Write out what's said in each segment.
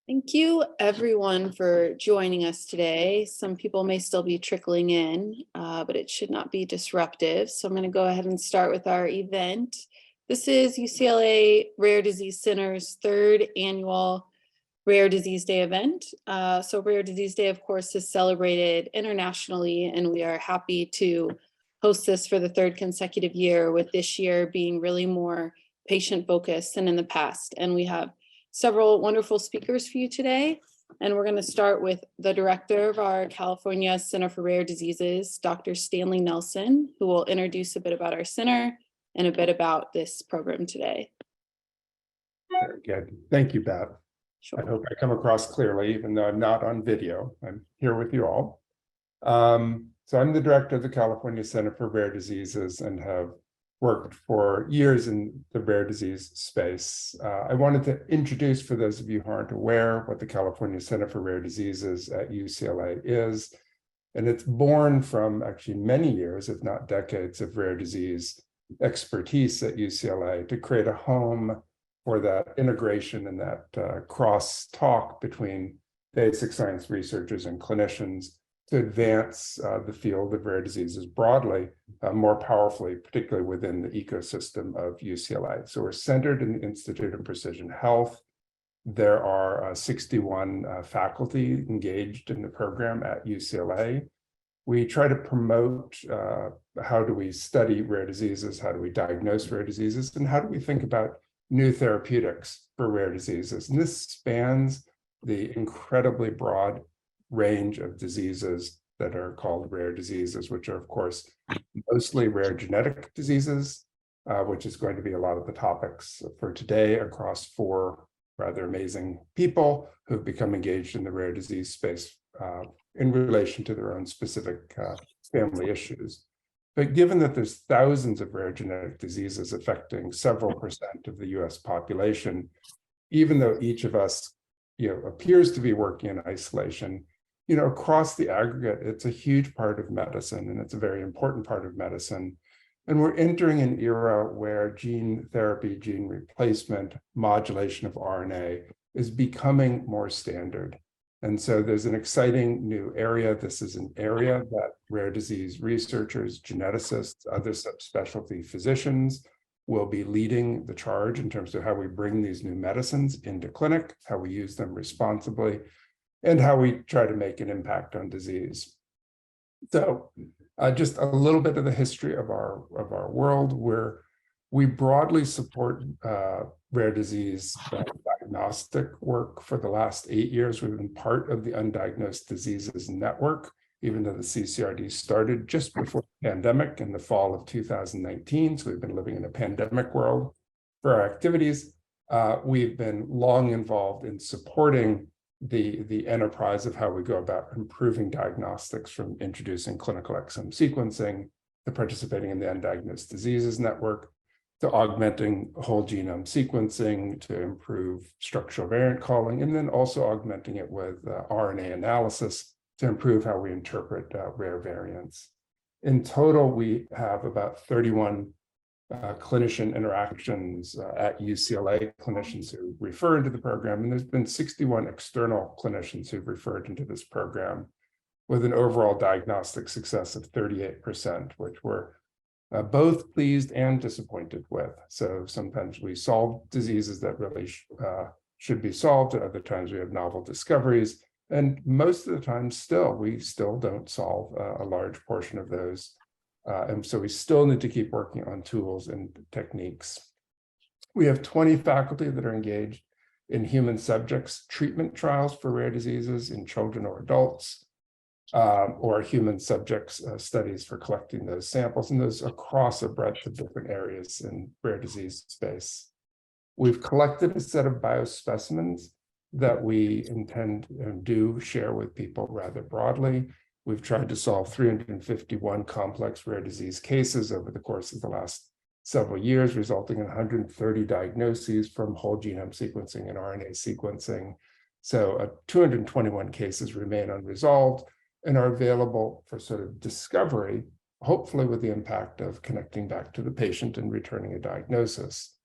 Thank you, everyone, for joining us today. Some people may still be trickling in, but it should not be disruptive. So I'm going to go ahead and start with our event. This is UCLA Rare Disease Center's third annual Rare Disease Day event. So Rare Disease Day, of course, is celebrated internationally, and we are happy to host this for the third consecutive year, with this year being really more patient-focused than in the past. And we have several wonderful speakers for you today. And we're going to start with the director of our California Center for Rare Diseases, Dr. Stanley Nelson, who will introduce a bit about our center and a bit about this program today. Very good. Thank you, Beth. Sure. I hope I come across clearly, even though I'm not on video. I'm here with you all. So I'm the director of the California Center for Rare Diseases and have worked for years in the rare disease space. I wanted to introduce, for those of you who aren't aware, what the California Center for Rare Diseases at UCLA is. And it's born from actually many years, if not decades, of rare disease expertise at UCLA to create a home for that integration and that cross-talk between basic science researchers and clinicians to advance the field of rare diseases broadly, more powerfully, particularly within the ecosystem of UCLA. So we're centered in the Institute of Precision Health. There are 61 faculty engaged in the program at UCLA. We try to promote how do we study rare diseases, how do we diagnose rare diseases, and how do we think about new therapeutics for rare diseases. And this spans the incredibly broad range of diseases that are called rare diseases, which are, of course, mostly rare genetic diseases, which is going to be a lot of the topics for today across four rather amazing people who've become engaged in the rare disease space in relation to their own specific family issues. But given that there's thousands of rare genetic diseases affecting several percent of the US population, even though each of us appears to be working in isolation, across the aggregate, it's a huge part of medicine, and it's a very important part of medicine. And we're entering an era where gene therapy, gene replacement, modulation of RNA is becoming more standard. And so there's an exciting new area. This is an area that rare disease researchers, geneticists, other subspecialty physicians will be leading the charge in terms of how we bring these new medicines into clinic, how we use them responsibly, and how we try to make an impact on disease. So just a little bit of the history of our world, where we broadly support rare disease diagnostic work. For the last 8 years, we've been part of the Undiagnosed Diseases Network, even though the CCRD started just before the pandemic in the fall of 2019. So we've been living in a pandemic world for our activities. We've been long involved in supporting the enterprise of how we go about improving diagnostics, from introducing clinical exome sequencing to participating in the Undiagnosed Diseases Network, to augmenting whole genome sequencing to improve structural variant calling, and then also augmenting it with RNA analysis to improve how we interpret rare variants. In total, we have about 31 clinician interactions at UCLA, clinicians who refer into the program, and there's been 61 external clinicians who've referred into this program, with an overall diagnostic success of 38%, which we're both pleased and disappointed with. So sometimes we solve diseases that really should be solved, at other times we have novel discoveries, and most of the time we still don't solve a large portion of those. And so we still need to keep working on tools and techniques. We have 20 faculty that are engaged in human subjects treatment trials for rare diseases in children or adults, or human subjects studies for collecting those samples, and those across a breadth of different areas in rare disease space. We've collected a set of biospecimens that we intend and do share with people rather broadly. We've tried to solve 351 complex rare disease cases over the course of the last several years, resulting in 130 diagnoses from whole genome sequencing and RNA sequencing. So 221 cases remain unresolved and are available for sort of discovery, hopefully with the impact of connecting back to the patient and returning a diagnosis.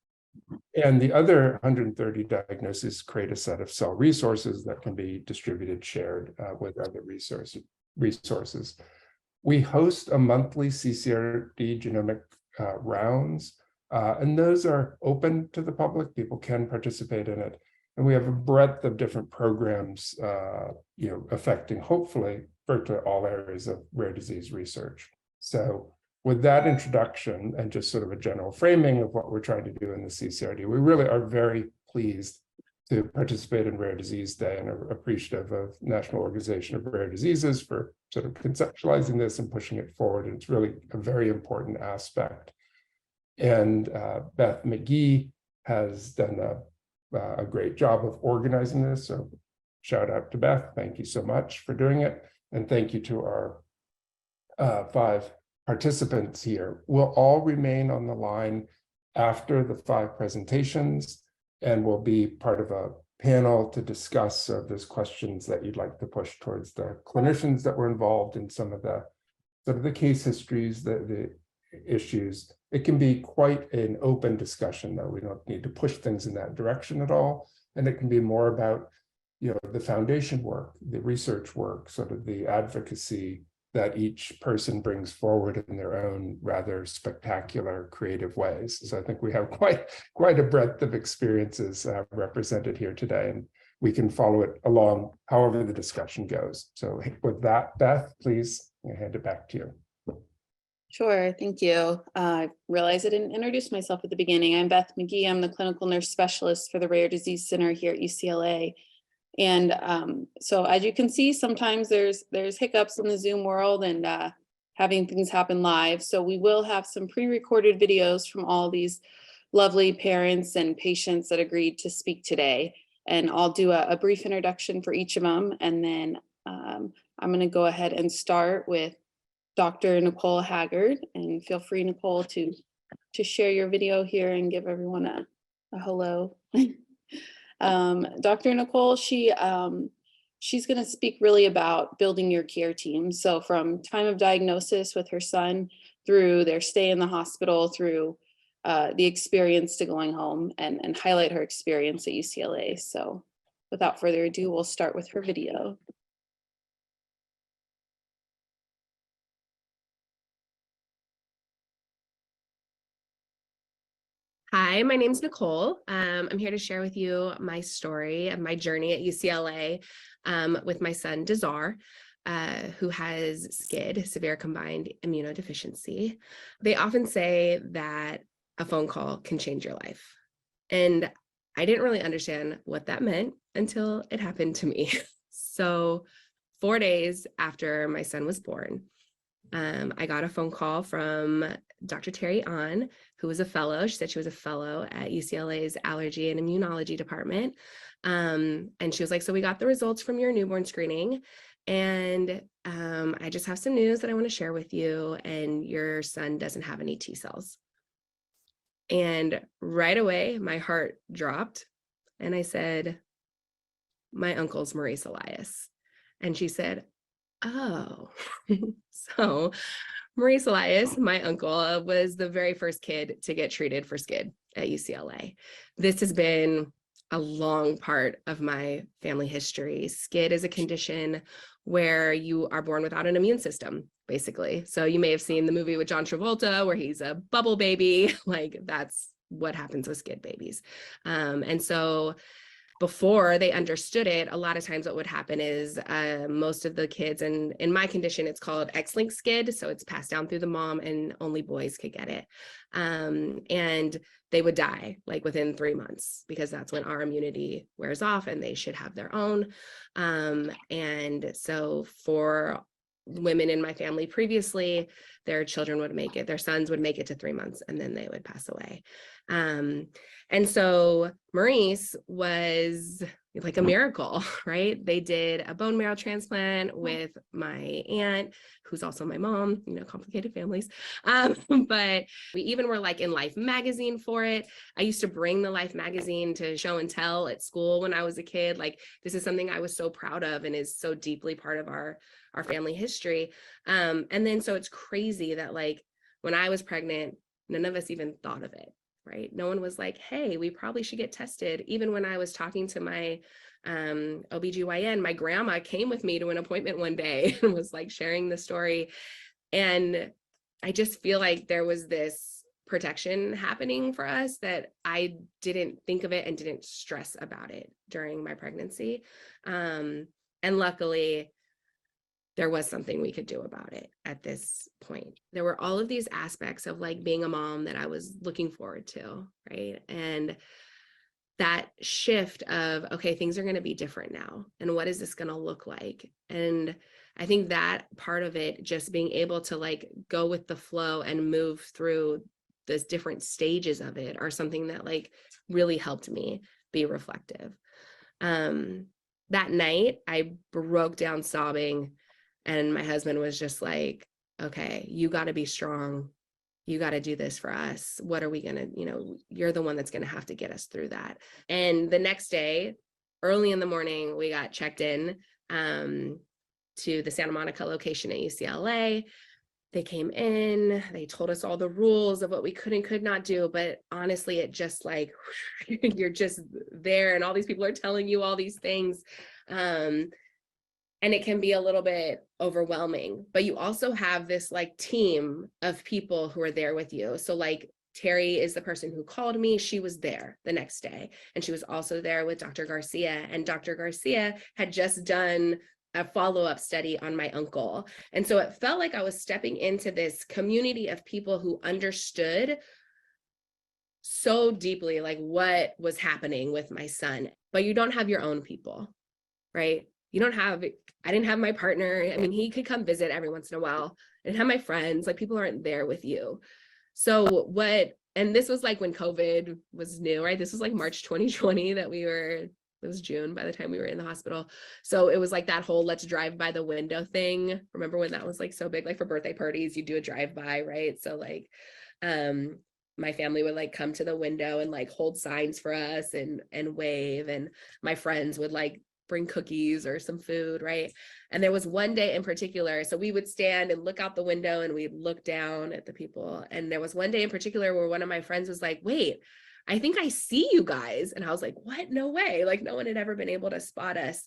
And the other 130 diagnoses create a set of cell resources that can be distributed, shared with other resources. We host a monthly CCRD genomic rounds, and those are open to the public. People can participate in it. And we have a breadth of different programs, affecting hopefully virtually all areas of rare disease research. So with that introduction and just sort of a general framing of what we're trying to do in the CCRD, we really are very pleased to participate in Rare Disease Day and are appreciative of National Organization of Rare Diseases for sort of conceptualizing this and pushing it forward. And it's really a very important aspect. And Beth McGee has done a great job of organizing this. So shout out to Beth. Thank you so much for doing it. And thank you to our 5 participants here. We'll all remain on the line after the 5 presentations, and we'll be part of a panel to discuss those questions that you'd like to push towards the clinicians that were involved in some of the sort of the case histories, the issues. It can be quite an open discussion, though. We don't need to push things in that direction at all. And it can be more about, the foundation work, the research work, sort of the advocacy that each person brings forward in their own rather spectacular, creative ways. So I think we have quite a breadth of experiences represented here today, and we can follow it along however the discussion goes. So with that, Beth, please, I hand it back to you. Sure, thank you. I realized I didn't introduce myself at the beginning. I'm Beth McGee. I'm the clinical nurse specialist for the Rare Disease Center here at UCLA. And so as you can see, sometimes there's hiccups in the Zoom world and having things happen live. So we will have some pre-recorded videos from all these lovely parents and patients that agreed to speak today. And I'll do a brief introduction for each of them. And then I'm going to go ahead and start with Dr. Nicole Haggard. And feel free, Nicole, to share your video here and give everyone a hello. Dr. Nicole, she's going to speak really about building your care team. So from time of diagnosis with her son through their stay in the hospital, through the experience to going home, and highlight her experience at UCLA. So without further ado, we'll start with her video. Hi, my name's Nicole. I'm here to share with you my story of my journey at UCLA with my son, Dazar, who has SCID, severe combined immunodeficiency. They often say that a phone call can change your life. And I didn't really understand what that meant until it happened to me. So 4 days after my son was born, I got a phone call from Dr. Terry Ahn, who was a fellow. She said she was a fellow at UCLA's Allergy and Immunology Department. And she was like, so we got the results from your newborn screening, and I just have some news that I want to share with you, and your son doesn't have any T cells. And right away, my heart dropped, and I said, my uncle's Maurice Elias. And she said, oh, so Maurice Elias, my uncle, was the very first kid to get treated for SCID at UCLA. This has been a long part of my family history. SCID is a condition where you are born without an immune system, basically. So you may have seen the movie with John Travolta where he's a bubble baby. Like, that's what happens with SCID babies. And so before they understood it, a lot of times what would happen is most of the kids, and in my condition, it's called X-linked SCID. So it's passed down through the mom, and only boys could get it. And they would die like within 3 months, because that's when our immunity wears off and they should have their own. And so for women in my family previously, their children would make it, their sons would make it to 3 months, and then they would pass away. And so Maurice was like a miracle, right? They did a bone marrow transplant with my aunt, who's also my mom, complicated families. But we even were like in Life magazine for it. I used to bring the Life magazine to show and tell at school when I was a kid. Like, this is something I was so proud of and is so deeply part of our family history. And then, so it's crazy that like when I was pregnant, none of us even thought of it. right? No one was like, hey, we probably should get tested. Even when I was talking to my OBGYN, my grandma came with me to an appointment one day and was like sharing the story. And I just feel like there was this protection happening for us that I didn't think of it and didn't stress about it during my pregnancy. And luckily, there was something we could do about it at this point. There were all of these aspects of like being a mom that I was looking forward to, right? And that shift of, okay, things are going to be different now. And what is this going to look like? And I think that part of it, just being able to like go with the flow and move through those different stages of it, are something that like really helped me be reflective. That night, I broke down sobbing, and my husband was just like, okay, you got to be strong. You got to do this for us. What are we going to, you're the one that's going to have to get us through that. And the next day, early in the morning, we got checked in to the Santa Monica location at UCLA. They came in, they told us all the rules of what we could and could not do. But honestly, it just like, you're just there and all these people are telling you all these things. And it can be a little bit overwhelming, but you also have this like team of people who are there with you. So like Terry is the person who called me. She was there the next day. And she was also there with Dr. Garcia. And Dr. Garcia had just done a follow-up study on my uncle. And so it felt like I was stepping into this community of people who understood so deeply like what was happening with my son. But you don't have your own people, right? I didn't have my partner. I mean, he could come visit every once in a while. I didn't have my friends, like people aren't there with you. So and this was like when COVID was new, right? This was like March 2020 it was June by the time we were in the hospital. So it was like that whole let's drive by the window thing. Remember when that was like so big, like for birthday parties, you do a drive by, right? So like, my family would like come to the window and like hold signs for us and wave. And my friends would like bring cookies or some food, right? And there was one day in particular, so we would stand and look out the window and we'd look down at the people. And there was one day in particular where one of my friends was like, wait, I think I see you guys. And I was like, what? No way. Like no one had ever been able to spot us.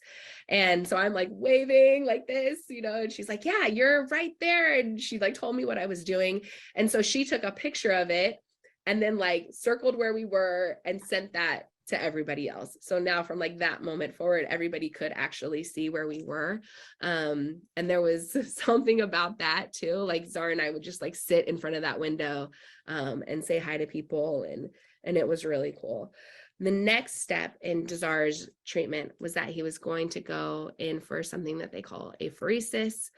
And so I'm like waving like this, and she's like, yeah, you're right there. And she like told me what I was doing. And so she took a picture of it and then like circled where we were and sent that to everybody else. So now from like that moment forward, everybody could actually see where we were. And there was something about that too. Like Zara and I would just like sit in front of that window and say hi to people. And it was really cool. The next step in Zara's treatment was that he was going to go in for something that they call apheresis,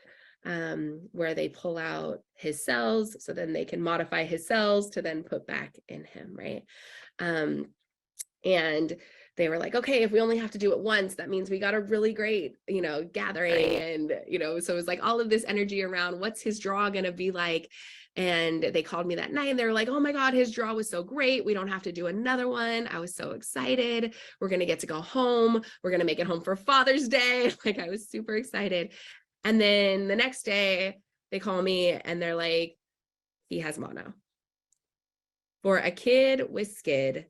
where they pull out his cells so then they can modify his cells to then put back in him, right? And they were like, okay, if we only have to do it once, that means we got a really great, gathering. And, so it was like all of this energy around what's his draw going to be like. And they called me that night and they were like, oh my God, his draw was so great. We don't have to do another one. I was so excited. We're going to get to go home. We're going to make it home for Father's Day. Like I was super excited. And then the next day they call me and they're like, he has mono. For a kid with SCID,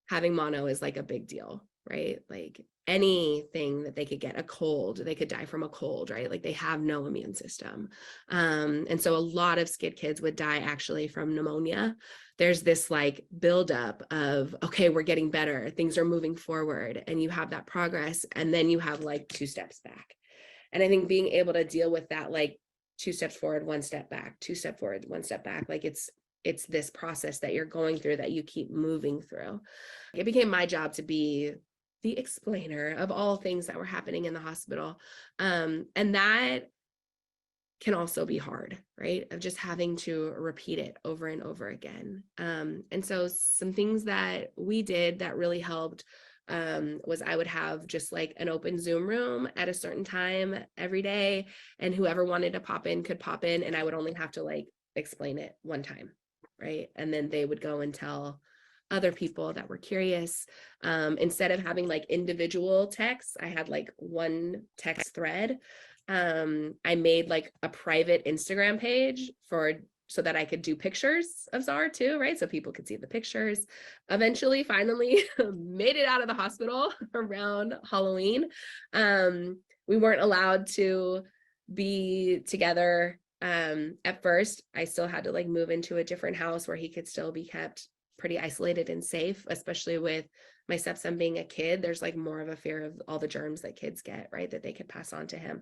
having mono is like a big deal, right? Like anything that they could get, a cold, they could die from a cold, right? Like they have no immune system. And so a lot of SCID kids would die actually from pneumonia. There's this like buildup of, okay, we're getting better, things are moving forward, and you have that progress, and then you have like 2 steps back. And I think being able to deal with that, like 2 steps forward, 1 step back, 2 steps forward, 1 step back, like it's this process that you're going through that you keep moving through. It became my job to be the explainer of all things that were happening in the hospital. And that can also be hard, right? Of just having to repeat it over and over again. And so some things that we did that really helped was I would have just like an open Zoom room at a certain time every day, and whoever wanted to pop in could pop in, and I would only have to like explain it one time, right? And then they would go and tell other people that were curious. Instead of having like individual texts, I had like one text thread. I made like a private Instagram page for so that I could do pictures of Czar too, right? So people could see the pictures. Eventually, finally made it out of the hospital around Halloween. We weren't allowed to be together. At first, I still had to like move into a different house where he could still be kept pretty isolated and safe, especially with my stepson being a kid. There's like more of a fear of all the germs that kids get, right? That they could pass on to him.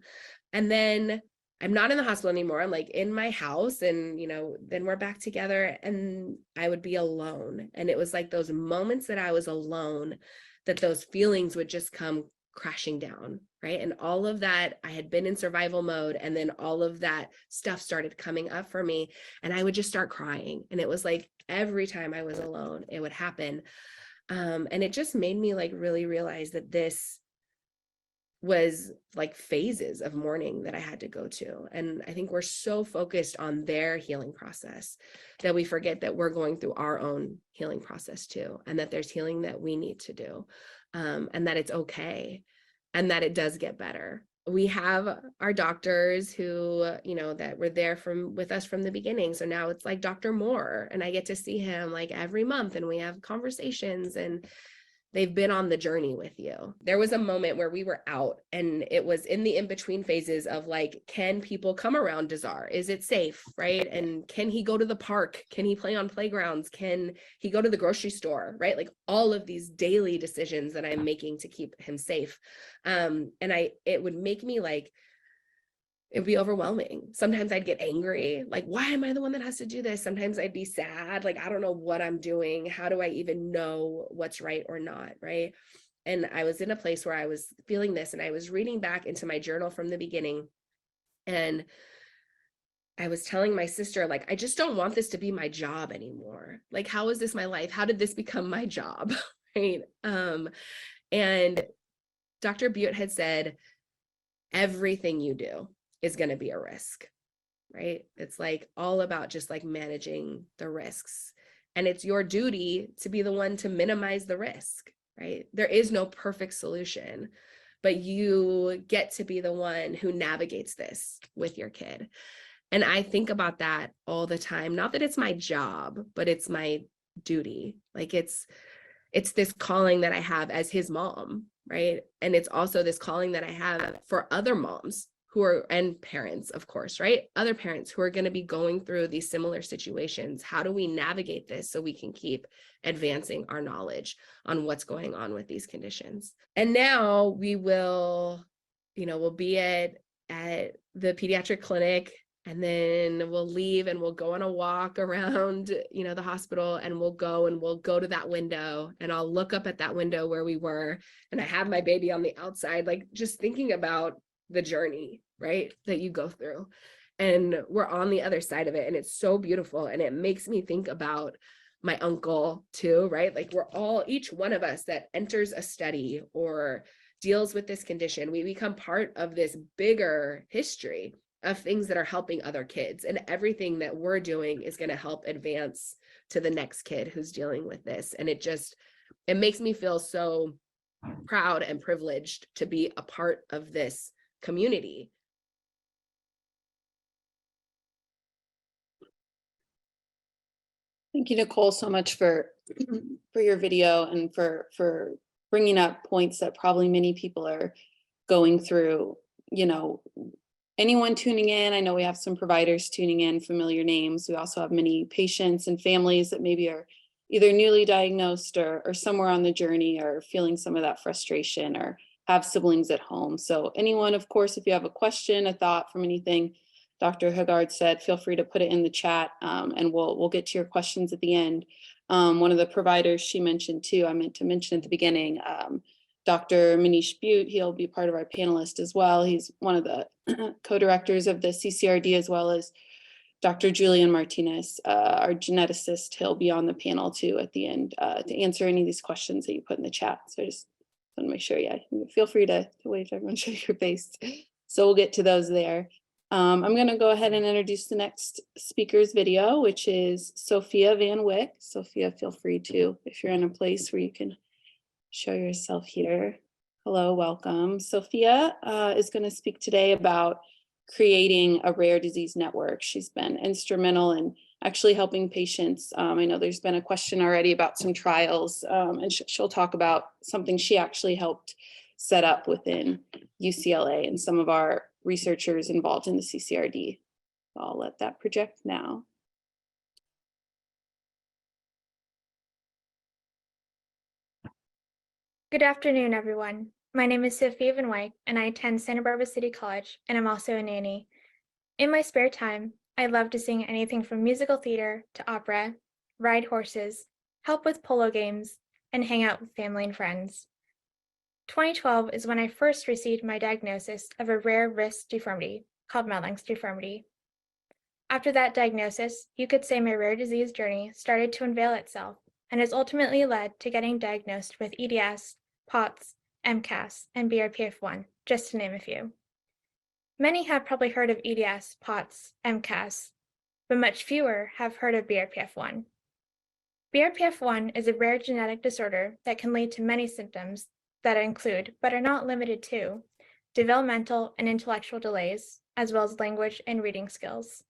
And then I'm not in the hospital anymore. I'm like in my house, and, you know, then we're back together, and I would be alone. And it was like those moments that I was alone, that those feelings would just come crashing down, right? And all of that, I had been in survival mode, and then all of that stuff started coming up for me, and I would just start crying. And it was like every time I was alone, it would happen. And it just made me like really realize that this was like phases of mourning that I had to go to. And I think we're so focused on their healing process that we forget that we're going through our own healing process too, and that there's healing that we need to do, and that it's okay, and that it does get better. We have our doctors who, you know, that were there with us from the beginning. So now it's like Dr. Moore, and I get to see him like every month, and we have conversations, and they've been on the journey with you. There was a moment where we were out, and it was in the in-between phases of like, can people come around Dazar? Is it safe, right? And can he go to the park? Can he play on playgrounds? Can he go to the grocery store, right? Like all of these daily decisions that I'm making to keep him safe. And it would make me like, it would be overwhelming. Sometimes I'd get angry, like, why am I the one that has to do this? Sometimes I'd be sad, like, I don't know what I'm doing. How do I even know what's right or not, right? And I was in a place where I was feeling this, and I was reading back into my journal from the beginning, and I was telling my sister, like, I just don't want this to be my job anymore. Like, how is this my life? How did this become my job, right? And Dr. Butte had said, everything you do is going to be a risk, right? It's like all about just like managing the risks. And it's your duty to be the one to minimize the risk, right? There is no perfect solution, but you get to be the one who navigates this with your kid. And I think about that all the time. Not that it's my job, but it's my duty. Like it's this calling that I have as his mom, right? And it's also this calling that I have for other moms who are, and parents, of course, right? Other parents who are going to be going through these similar situations. How do we navigate this so we can keep advancing our knowledge on what's going on with these conditions? And now we will, you know, we'll be at the pediatric clinic, and then we'll leave and we'll go on a walk around, you know, the hospital, and we'll go to that window, and I'll look up at that window where we were, and I have my baby on the outside, like just thinking about the journey, right, that you go through. And we're on the other side of it, and it's so beautiful. And it makes me think about my uncle too, right? Like we're all, each one of us that enters a study or deals with this condition, we become part of this bigger history of things that are helping other kids, and everything that we're doing is going to help advance to the next kid who's dealing with this. And it makes me feel so proud and privileged to be a part of this community. Thank you, Nicole, so much for your video and for bringing up points that probably many people are going through. You know, anyone tuning in, I know we have some providers tuning in, familiar names. We also have many patients and families that maybe are either newly diagnosed or somewhere on the journey, or feeling some of that frustration, or have siblings at home. So anyone, of course, if you have a question, a thought from anything Dr. Haggard said, feel free to put it in the chat, and we'll get to your questions at the end. One of the providers she mentioned too, I meant to mention at the beginning, Dr. Manish Butte, he'll be part of our panelist as well. He's one of the co-directors of the CCRD, as well as Dr. Julian Martinez, our geneticist. He'll be on the panel too at the end to answer any of these questions that you put in the chat. So I just want to make sure, yeah, feel free to wave to everyone, show your face. So we'll get to those there. I'm going to go ahead and introduce the next speaker's video, which is Sophia Van Wyck. Sophia, feel free to, if you're in a place where you can show yourself here. Hello, welcome. Sophia is going to speak today about creating a rare disease network. She's been instrumental in actually helping patients. I know there's been a question already about some trials, and she'll talk about something she actually helped set up within UCLA and some of our researchers involved in the CCRD. I'll let that project now. Good afternoon, everyone. My name is Sophia Van Wyk, and I attend Santa Barbara City College, and I'm also a nanny. In my spare time, I love to sing anything from musical theater to opera, ride horses, help with polo games, and hang out with family and friends. 2012 is when I first received my diagnosis of a rare wrist deformity called Maudling's deformity. After that diagnosis, you could say my rare disease journey started to unveil itself and has ultimately led to getting diagnosed with EDS, POTS, MCAS, and BRPF1, just to name a few. Many have probably heard of EDS, POTS, MCAS, but much fewer have heard of BRPF1. BRPF1 is a rare genetic disorder that can lead to many symptoms that include, but are not limited to, developmental and intellectual delays, as well as language and reading skills.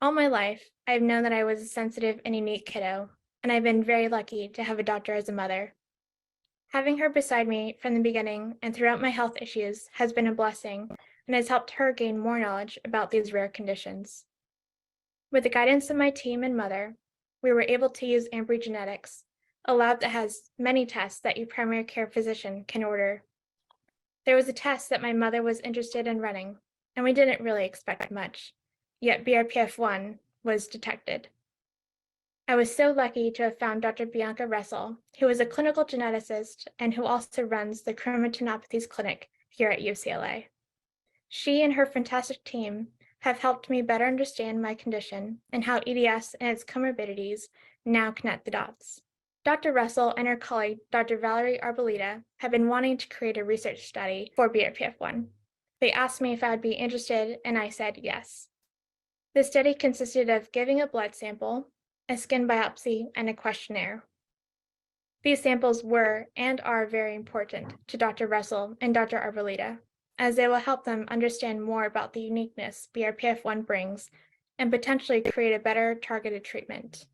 All my life, I've known that I was a sensitive and unique kiddo, and I've been very lucky to have a doctor as a mother. Having her beside me from the beginning and throughout my health issues has been a blessing and has helped her gain more knowledge about these rare conditions. With the guidance of my team and mother, we were able to use Ambry Genetics, a lab that has many tests that your primary care physician can order. There was a test that my mother was interested in running, and we didn't really expect much, yet BRPF1 was detected. I was so lucky to have found Dr. Bianca Russell, who is a clinical geneticist and who also runs the Chromatinopathies Clinic here at UCLA. She and her fantastic team have helped me better understand my condition and how EDS and its comorbidities now connect the dots. Dr. Russell and her colleague, Dr. Valerie Arbolita, have been wanting to create a research study for BRPF1. They asked me if I would be interested, and I said yes. The study consisted of giving a blood sample, a skin biopsy, and a questionnaire. These samples were and are very important to Dr. Russell and Dr. Arbolita, as they will help them understand more about the uniqueness BRPF1 brings and potentially create a better targeted treatment.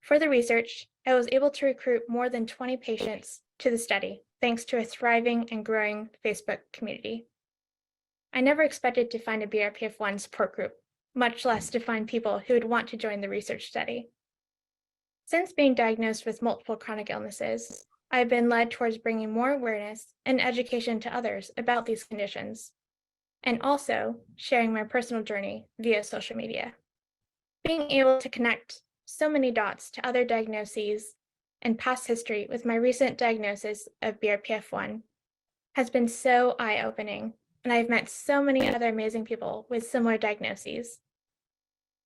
For the research, I was able to recruit more than 20 patients to the study, thanks to a thriving and growing Facebook community. I never expected to find a BRPF1 support group, much less to find people who would want to join the research study. Since being diagnosed with multiple chronic illnesses, I have been led towards bringing more awareness and education to others about these conditions, and also sharing my personal journey via social media. Being able to connect so many dots to other diagnoses and past history with my recent diagnosis of BRPF1 has been so eye-opening, and I've met so many other amazing people with similar diagnoses.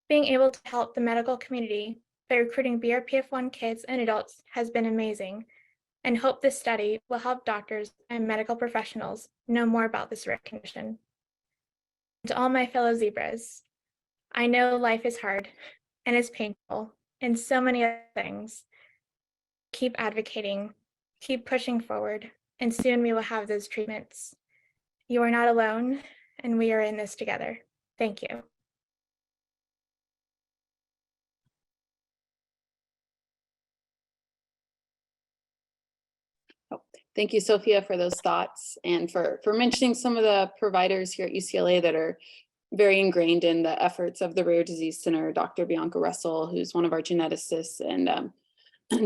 Being able to help the medical community by recruiting BRPF1 kids and adults has been amazing, and hope this study will help doctors and medical professionals know more about this rare condition. To all my fellow zebras, I know life is hard and it's painful and so many other things. Keep advocating, keep pushing forward, and soon we will have those treatments. You are not alone, and we are in this together. Thank you. Thank you, Sophia, for those thoughts and for mentioning some of the providers here at UCLA that are very ingrained in the efforts of the Rare Disease Center, Dr. Bianca Russell, who's one of our geneticists, and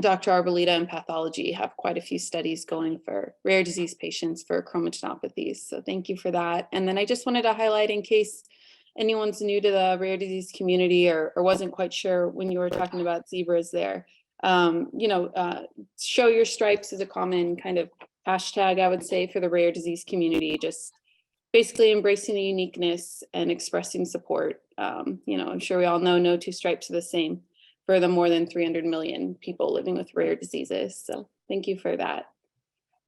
Dr. Arbolita in pathology have quite a few studies going for rare disease patients for chromatinopathies. So thank you for that. And then I just wanted to highlight, in case anyone's new to the rare disease community or wasn't quite sure when you were talking about zebras there, show your stripes is a common kind of hashtag, I would say, for the rare disease community, just basically embracing the uniqueness and expressing support. I'm sure we all know no two stripes are the same for the more than 300 million people living with rare diseases. So thank you for that.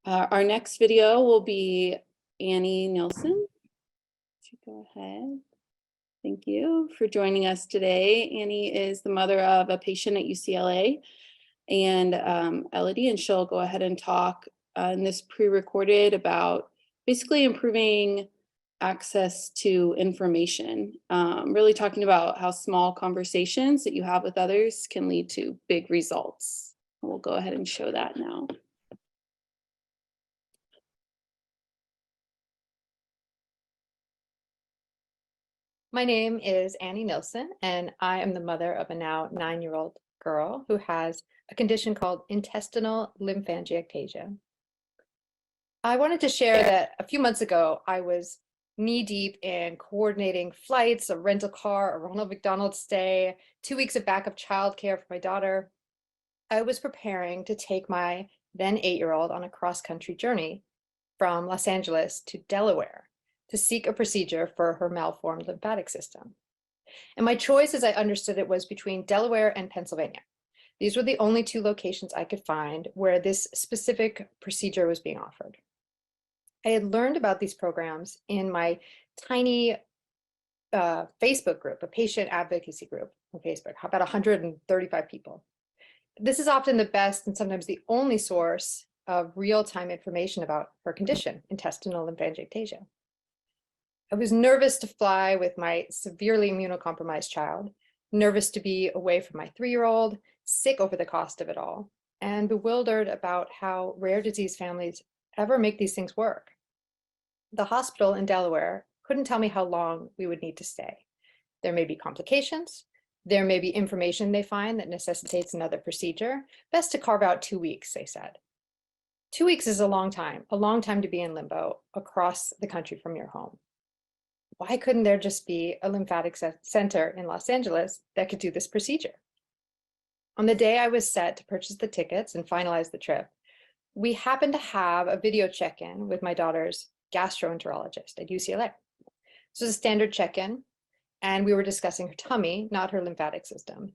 Our next video will be Annie Nelson. Go ahead. Thank you for joining us today. Annie is the mother of a patient at UCLA and Elodie, and she'll go ahead and talk in this pre-recorded about basically improving access to information. Really talking about how small conversations that you have with others can lead to big results. We'll go ahead and show that now. My name is Annie Nilsson, and I am the mother of a now 9-year-old girl who has a condition called intestinal lymphangiectasia. I wanted to share that a few months ago, I was knee-deep in coordinating flights, a rental car, a Ronald McDonald stay, 2 weeks of backup childcare for my daughter. I was preparing to take my then 8-year-old on a cross-country journey from Los Angeles to Delaware to seek a procedure for her malformed lymphatic system. And my choice, as I understood it, was between Delaware and Pennsylvania. These were the only 2 locations I could find where this specific procedure was being offered. I had learned about these programs in my tiny Facebook group, a patient advocacy group on Facebook, about 135 people. This is often the best and sometimes the only source of real-time information about her condition, intestinal lymphangiectasia. I was nervous to fly with my severely immunocompromised child, nervous to be away from my 3-year-old, sick over the cost of it all, and bewildered about how rare disease families ever make these things work. The hospital in Delaware couldn't tell me how long we would need to stay. There may be complications. There may be information they find that necessitates another procedure. Best to carve out 2 weeks, they said. 2 weeks is a long time to be in limbo across the country from your home. Why couldn't there just be a lymphatic center in Los Angeles that could do this procedure? On the day I was set to purchase the tickets and finalize the trip, we happened to have a video check-in with my daughter's gastroenterologist at UCLA. This was a standard check-in, and we were discussing her tummy, not her lymphatic system.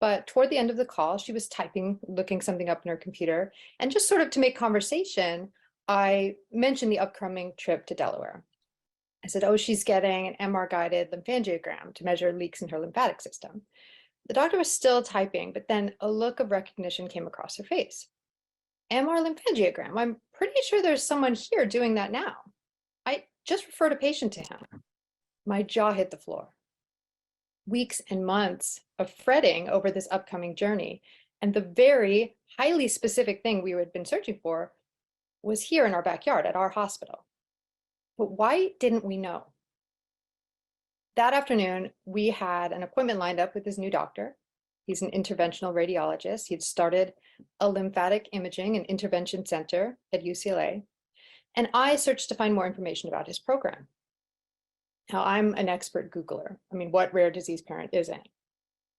But toward the end of the call, she was typing, looking something up in her computer, and just sort of to make conversation, I mentioned the upcoming trip to Delaware. I said, oh, she's getting an MR-guided lymphangiogram to measure leaks in her lymphatic system. The doctor was still typing, but then a look of recognition came across her face. MR lymphangiogram. I'm pretty sure there's someone here doing that now. I just referred a patient to him. My jaw hit the floor. Weeks and months of fretting over this upcoming journey, and the very highly specific thing we had been searching for was here in our backyard at our hospital. But why didn't we know? That afternoon, we had an appointment lined up with his new doctor. He's an interventional radiologist. He'd started a lymphatic imaging and intervention center at UCLA. And I searched to find more information about his program. Now, I'm an expert Googler. I mean, what rare disease parent isn't?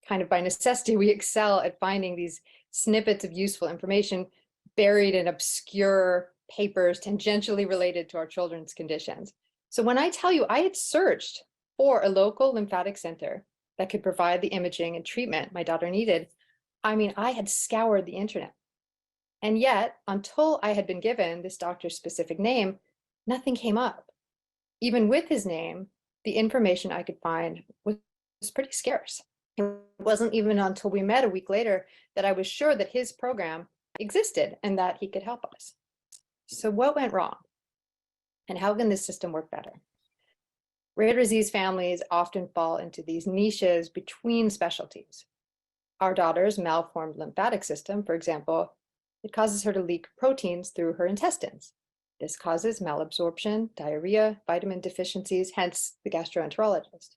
Kind of by necessity, we excel at finding these snippets of useful information buried in obscure papers tangentially related to our children's conditions. So when I tell you I had searched for a local lymphatic center that could provide the imaging and treatment my daughter needed, I mean, I had scoured the internet. And yet, until I had been given this doctor's specific name, nothing came up. Even with his name, the information I could find was pretty scarce. It wasn't even until we met a week later that I was sure that his program existed and that he could help us. So what went wrong? And how can this system work better? Rare disease families often fall into these niches between specialties. Our daughter's malformed lymphatic system, for example, it causes her to leak proteins through her intestines. This causes malabsorption, diarrhea, vitamin deficiencies, hence the gastroenterologist.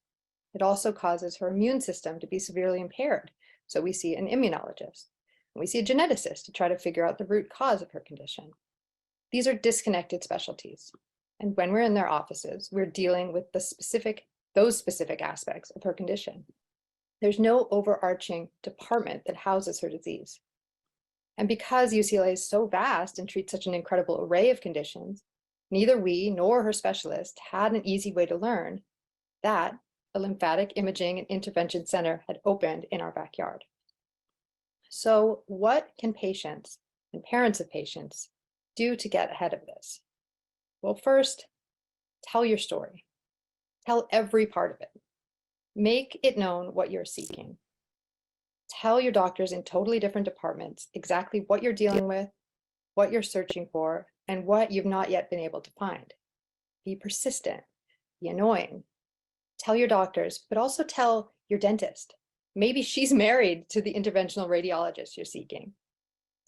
It also causes her immune system to be severely impaired, so we see an immunologist. And we see a geneticist to try to figure out the root cause of her condition. These are disconnected specialties. And when we're in their offices, we're dealing with those specific aspects of her condition. There's no overarching department that houses her disease. And because UCLA is so vast and treats such an incredible array of conditions, neither we nor her specialist had an easy way to learn that a lymphatic imaging and intervention center had opened in our backyard. So what can patients and parents of patients do to get ahead of this? Well, first, tell your story. Tell every part of it. Make it known what you're seeking. Tell your doctors in totally different departments exactly what you're dealing with, what you're searching for, and what you've not yet been able to find. be persistent, be annoying. Tell your doctors, but also tell your dentist. Maybe she's married to the interventional radiologist you're seeking.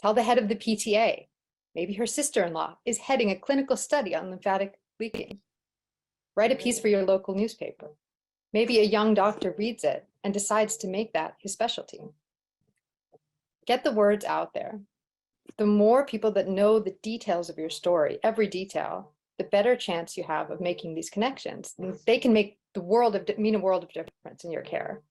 Tell the head of the PTA. Maybe her sister-in-law is heading a clinical study on lymphatic leaking. Write a piece for your local newspaper. Maybe a young doctor reads it and decides to make that his specialty. Get the words out there. The more people that know the details of your story, every detail, the better chance you have of making these connections. And they can make mean a world of difference in your care.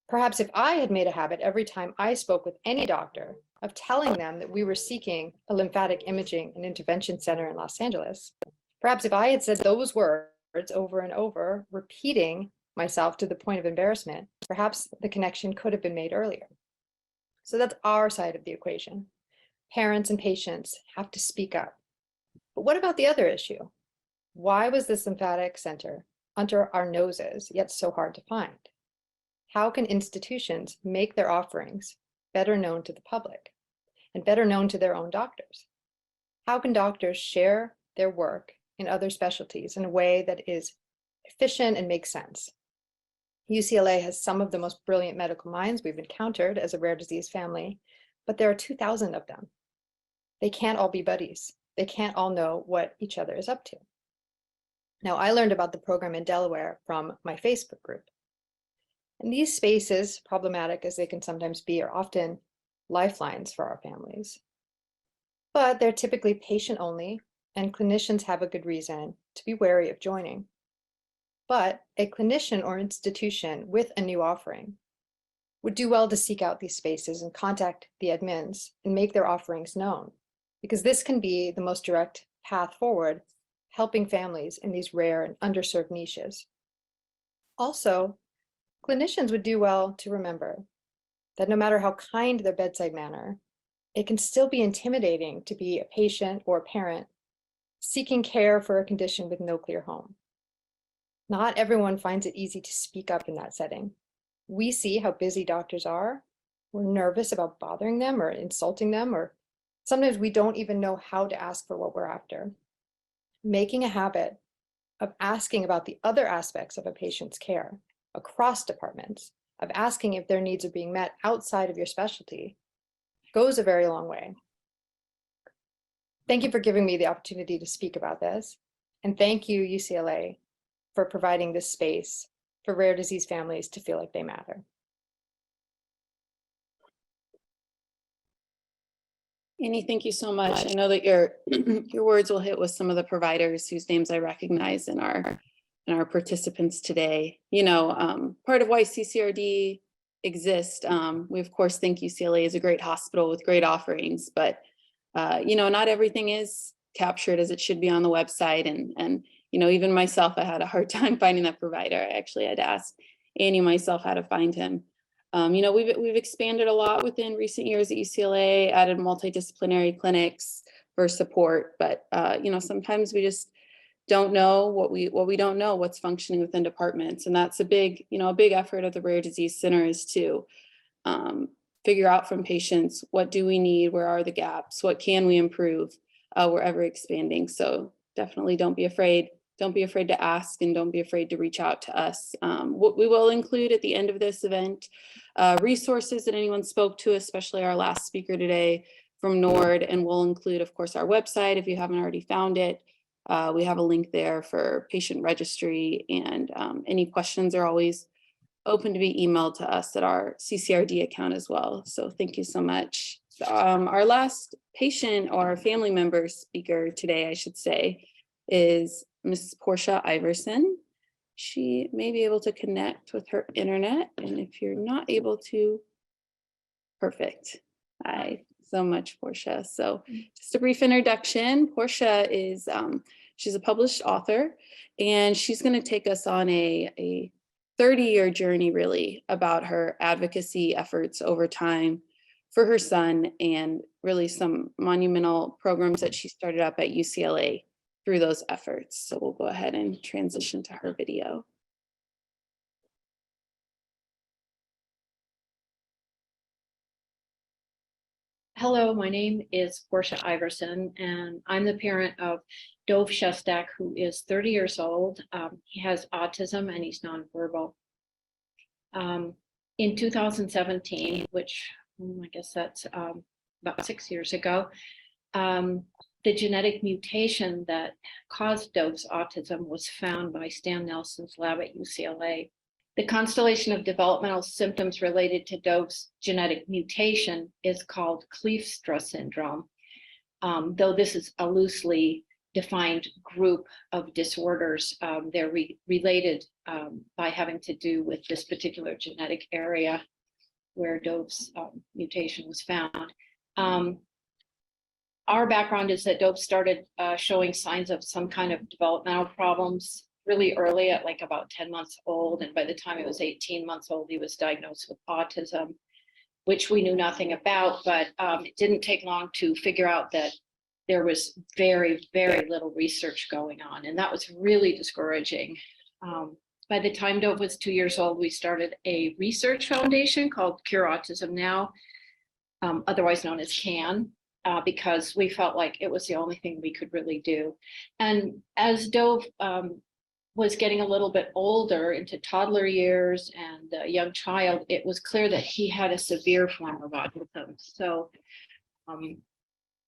Perhaps if I had made a habit every time I spoke with any doctor of telling them that we were seeking a lymphatic imaging and intervention center in Los Angeles, perhaps if I had said those words over and over, repeating myself to the point of embarrassment, perhaps the connection could have been made earlier. So that's our side of the equation. Parents and patients have to speak up. But what about the other issue? Why was this lymphatic center under our noses, yet so hard to find? How can institutions make their offerings better known to the public and better known to their own doctors? How can doctors share their work in other specialties in a way that is efficient and makes sense? UCLA has some of the most brilliant medical minds we've encountered as a rare disease family, but there are 2,000 of them. They can't all be buddies. They can't all know what each other is up to. Now, I learned about the program in Delaware from my Facebook group. And these spaces, problematic as they can sometimes be, are often lifelines for our families. But they're typically patient only, and clinicians have a good reason to be wary of joining. But a clinician or institution with a new offering would do well to seek out these spaces and contact the admins and make their offerings known, because this can be the most direct path forward, helping families in these rare and underserved niches. Also, clinicians would do well to remember that no matter how kind their bedside manner, it can still be intimidating to be a patient or a parent seeking care for a condition with no clear home. Not everyone finds it easy to speak up in that setting. We see how busy doctors are. We're nervous about bothering them or insulting them, or sometimes we don't even know how to ask for what we're after. Making a habit of asking about the other aspects of a patient's care across departments, of asking if their needs are being met outside of your specialty, goes a very long way. Thank you for giving me the opportunity to speak about this. And thank you, UCLA, for providing this space for rare disease families to feel like they matter. Annie, thank you so much. I know that your your words will hit with some of the providers whose names I recognize in our participants today. You know, part of why CCRD exists, we of course think UCLA is a great hospital with great offerings, but you know, not everything is captured as it should be on the website. And you know, even myself, I had a hard time finding that provider. I actually had to ask Annie myself how to find him. You know, we've expanded a lot within recent years at UCLA, added multidisciplinary clinics for support, but you know, sometimes we just don't know what we don't know what's functioning within departments, and that's a big, you know, a big effort of the Rare Disease Center is to figure out from patients, what do we need, where are the gaps, what can we improve. We're ever expanding, so definitely don't be afraid. Don't be afraid to ask, and don't be afraid to reach out to us. What we will include at the end of this event, resources that anyone spoke to, especially our last speaker today from NORD, and we'll include, of course, our website if you haven't already found it. We have a link there for patient registry, and any questions are always open to be emailed to us at our CCRD account as well. So thank you so much. Our last patient or family member speaker today, I should say, is Mrs. Portia Iverson. She may be able to connect with her internet, and if you're not able to, perfect. Hi, so much, Portia. So just a brief introduction. Portia is, she's a published author, and she's going to take us on a 30-year journey, really, about her advocacy efforts over time for her son, and really some monumental programs that she started up at UCLA through those efforts. So we'll go ahead and transition to her video. Hello, my name is Portia Iverson, and I'm the parent of Dove Shestak, who is 30 years old. He has autism and he's nonverbal. In 2017, which I guess that's about 6 years ago, the genetic mutation that caused Dove's autism was found by Stan Nelson's lab at UCLA. The constellation of developmental symptoms related to Dove's genetic mutation is called Kleefstra syndrome, though this is a loosely defined group of disorders. They're related by having to do with this particular genetic area where Dove's mutation was found. Our background is that Dove started showing signs of some kind of developmental problems really early at like about 10 months old. And by the time he was 18 months old, he was diagnosed with autism, which we knew nothing about, but it didn't take long to figure out that there was very, very little research going on. And that was really discouraging. By the time Dove was 2 years old, we started a research foundation called Cure Autism Now, otherwise known as CAN, because we felt like it was the only thing we could really do. And as Dove was getting a little bit older into toddler years and a young child, it was clear that he had a severe form of autism. So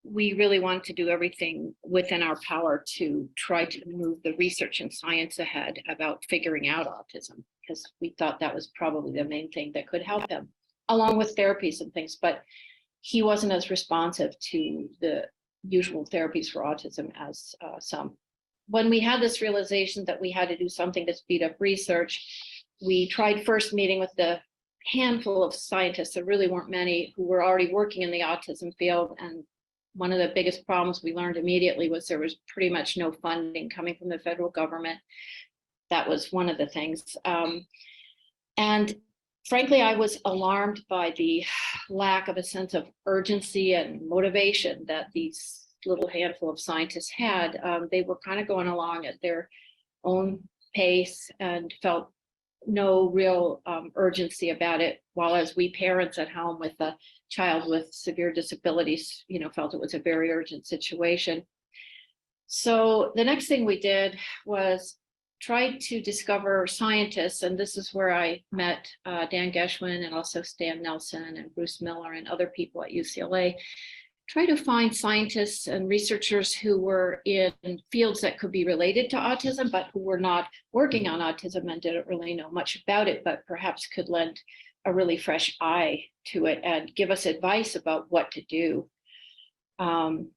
we really wanted to do everything within our power to try to move the research and science ahead about figuring out autism, because we thought that was probably the main thing that could help him, along with therapies and things. But he wasn't as responsive to the usual therapies for autism as some. When we had this realization that we had to do something to speed up research, we tried first meeting with the handful of scientists. There really weren't many who were already working in the autism field. And one of the biggest problems we learned immediately was there was pretty much no funding coming from the federal government. That was one of the things. And frankly, I was alarmed by the lack of a sense of urgency and motivation that these little handful of scientists had. They were kind of going along at their own pace and felt no real urgency about it, while as we parents at home with a child with severe disabilities, felt it was a very urgent situation. So the next thing we did was tried to discover scientists, and this is where I met Dan Geffen and also Stan Nelson and Bruce Miller and other people at UCLA. Try to find scientists and researchers who were in fields that could be related to autism, but who were not working on autism and didn't really know much about it, but perhaps could lend a really fresh eye to it and give us advice about what to do. And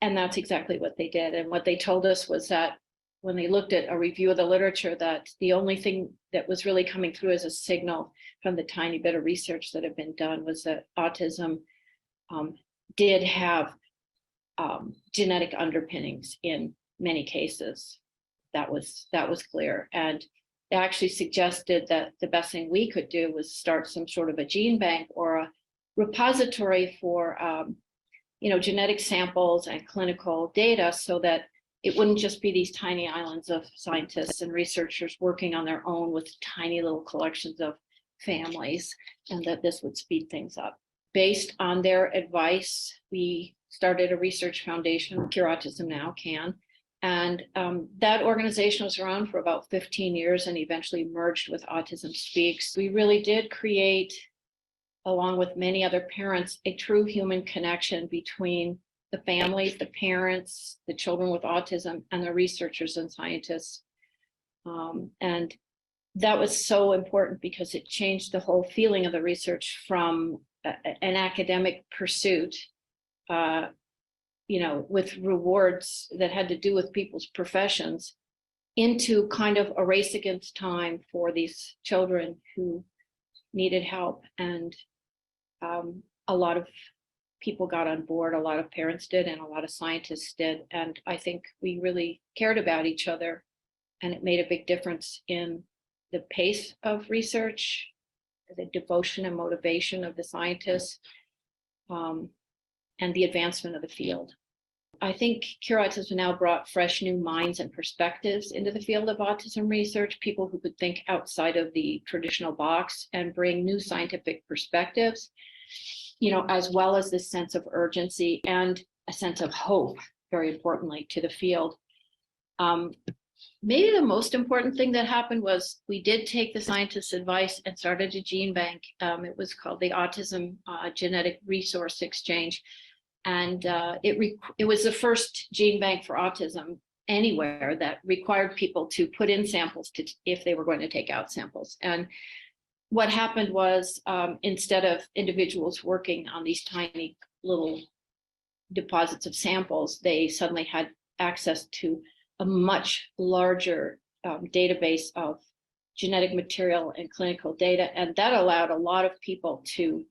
that's exactly what they did. And what they told us was that when they looked at a review of the literature, that the only thing that was really coming through as a signal from the tiny bit of research that had been done was that autism did have genetic underpinnings in many cases. That was clear. And they actually suggested that the best thing we could do was start some sort of a gene bank or a repository for genetic samples and clinical data, so that it wouldn't just be these tiny islands of scientists and researchers working on their own with tiny little collections of families, and that this would speed things up. Based on their advice, we started a research foundation, Cure Autism Now, CAN, and that organization was around for about 15 years and eventually merged with Autism Speaks. We really did create, along with many other parents, a true human connection between the families, the parents, the children with autism, and the researchers and scientists. And that was so important because it changed the whole feeling of the research from an academic pursuit, with rewards that had to do with people's professions, into kind of a race against time for these children who needed help. And a lot of people got on board, a lot of parents did, and a lot of scientists did. And I think we really cared about each other, and it made a big difference in the pace of research, the devotion and motivation of the scientists, and the advancement of the field. I think Cure Autism Now brought fresh new minds and perspectives into the field of autism research, people who could think outside of the traditional box and bring new scientific perspectives. as well as this sense of urgency and a sense of hope, very importantly, to the field. Maybe the most important thing that happened was we did take the scientists' advice and started a gene bank. It was called the Autism Genetic Resource Exchange. And it was the first gene bank for autism anywhere that required people to put in samples if they were going to take out samples. And what happened was, instead of individuals working on these tiny little deposits of samples, they suddenly had access to a much larger database of genetic material and clinical data. And that allowed a lot of people to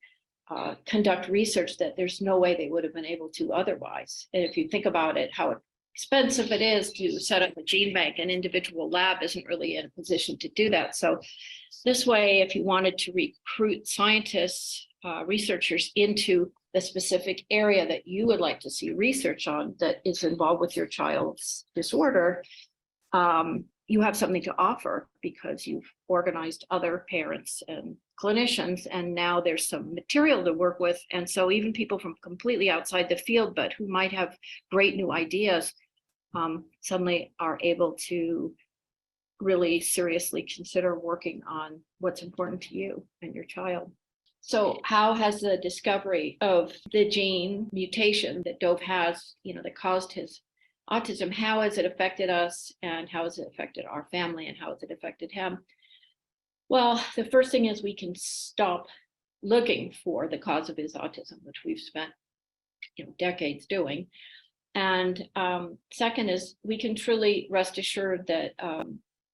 conduct research that there's no way they would have been able to otherwise. And if you think about it, how expensive it is to set up a gene bank, an individual lab isn't really in a position to do that. So this way, if you wanted to recruit scientists, researchers into the specific area that you would like to see research on that is involved with your child's disorder, you have something to offer because you've organized other parents and clinicians, and now there's some material to work with. And so even people from completely outside the field, but who might have great new ideas, suddenly are able to really seriously consider working on what's important to you and your child. So how has the discovery of the gene mutation that Dove has, that caused his autism, how has it affected us, and how has it affected our family, and how has it affected him? Well, the first thing is we can stop looking for the cause of his autism, which we've spent decades doing. And second is we can truly rest assured that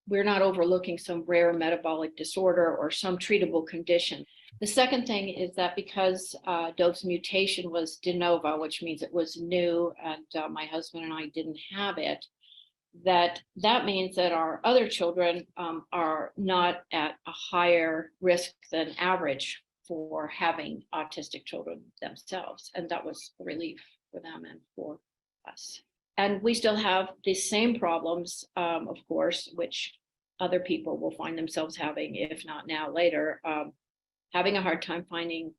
we're not overlooking some rare metabolic disorder or some treatable condition. The second thing is that because Dove's mutation was de novo, which means it was new, and my husband and I didn't have it, that means that our other children are not at a higher risk than average for having autistic children themselves. And that was a relief for them and for us. And we still have the same problems, of course, which other people will find themselves having, if not now, later, having a hard time finding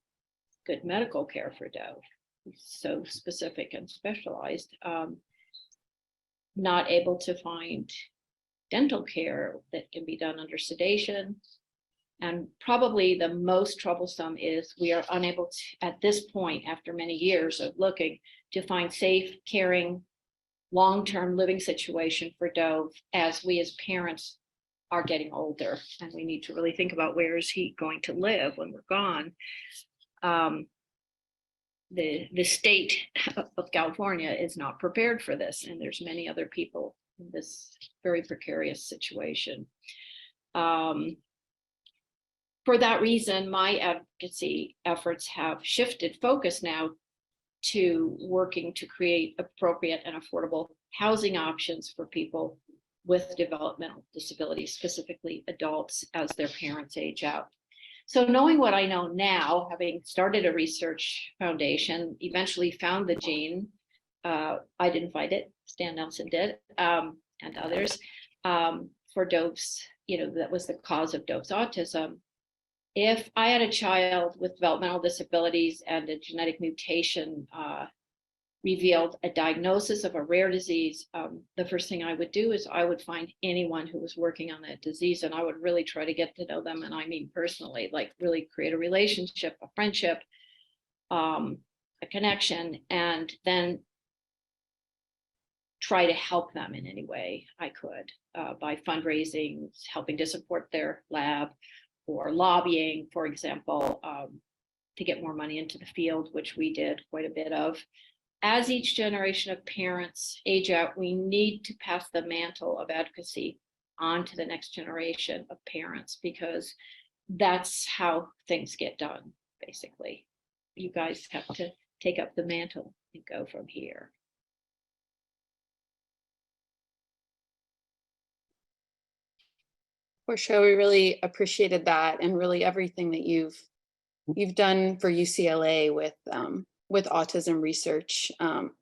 good medical care for Dove. He's so specific and specialized. Not able to find dental care that can be done under sedation. And probably the most troublesome is we are unable to, at this point, after many years of looking, to find safe, caring, long-term living situation for Dove as we as parents are getting older. And we need to really think about where is he going to live when we're gone. The state of California is not prepared for this, and there's many other people in this very precarious situation. For that reason, my advocacy efforts have shifted focus now to working to create appropriate and affordable housing options for people with developmental disabilities, specifically adults, as their parents age out. So knowing what I know now, having started a research foundation, eventually found the gene. I didn't find it, Stan Nelson did, and others, for Dove's, that was the cause of Dove's autism. If I had a child with developmental disabilities and a genetic mutation revealed a diagnosis of a rare disease, the first thing I would do is I would find anyone who was working on that disease, and I would really try to get to know them. And I mean personally, like really create a relationship, a friendship, a connection, and then try to help them in any way I could by fundraising, helping to support their lab, or lobbying, for example, to get more money into the field, which we did quite a bit of. As each generation of parents age out, we need to pass the mantle of advocacy on to the next generation of parents, because that's how things get done, basically. You guys have to take up the mantle and go from here. For sure, we really appreciated that, and really everything that you've done for UCLA with autism research.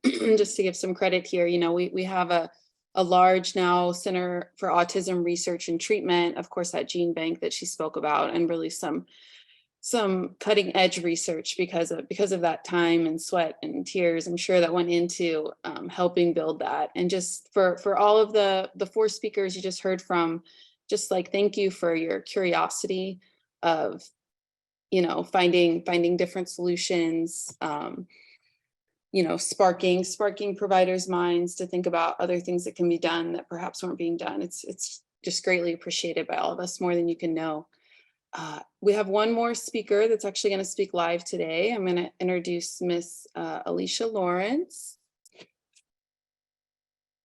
Just to give some credit here, we have a large now Center for Autism Research and Treatment, of course, that gene bank that she spoke about, and really some some cutting edge research because of that time and sweat and tears, I'm sure, that went into helping build that. And just for all of the 4 speakers you just heard from, just like, thank you for your curiosity of, you know, finding different solutions, you know, sparking providers' minds to think about other things that can be done that perhaps weren't being done. It's just greatly appreciated by all of us, more than you can know. We have one more speaker that's actually going to speak live today. I'm going to introduce Miss Alicia Lawrence.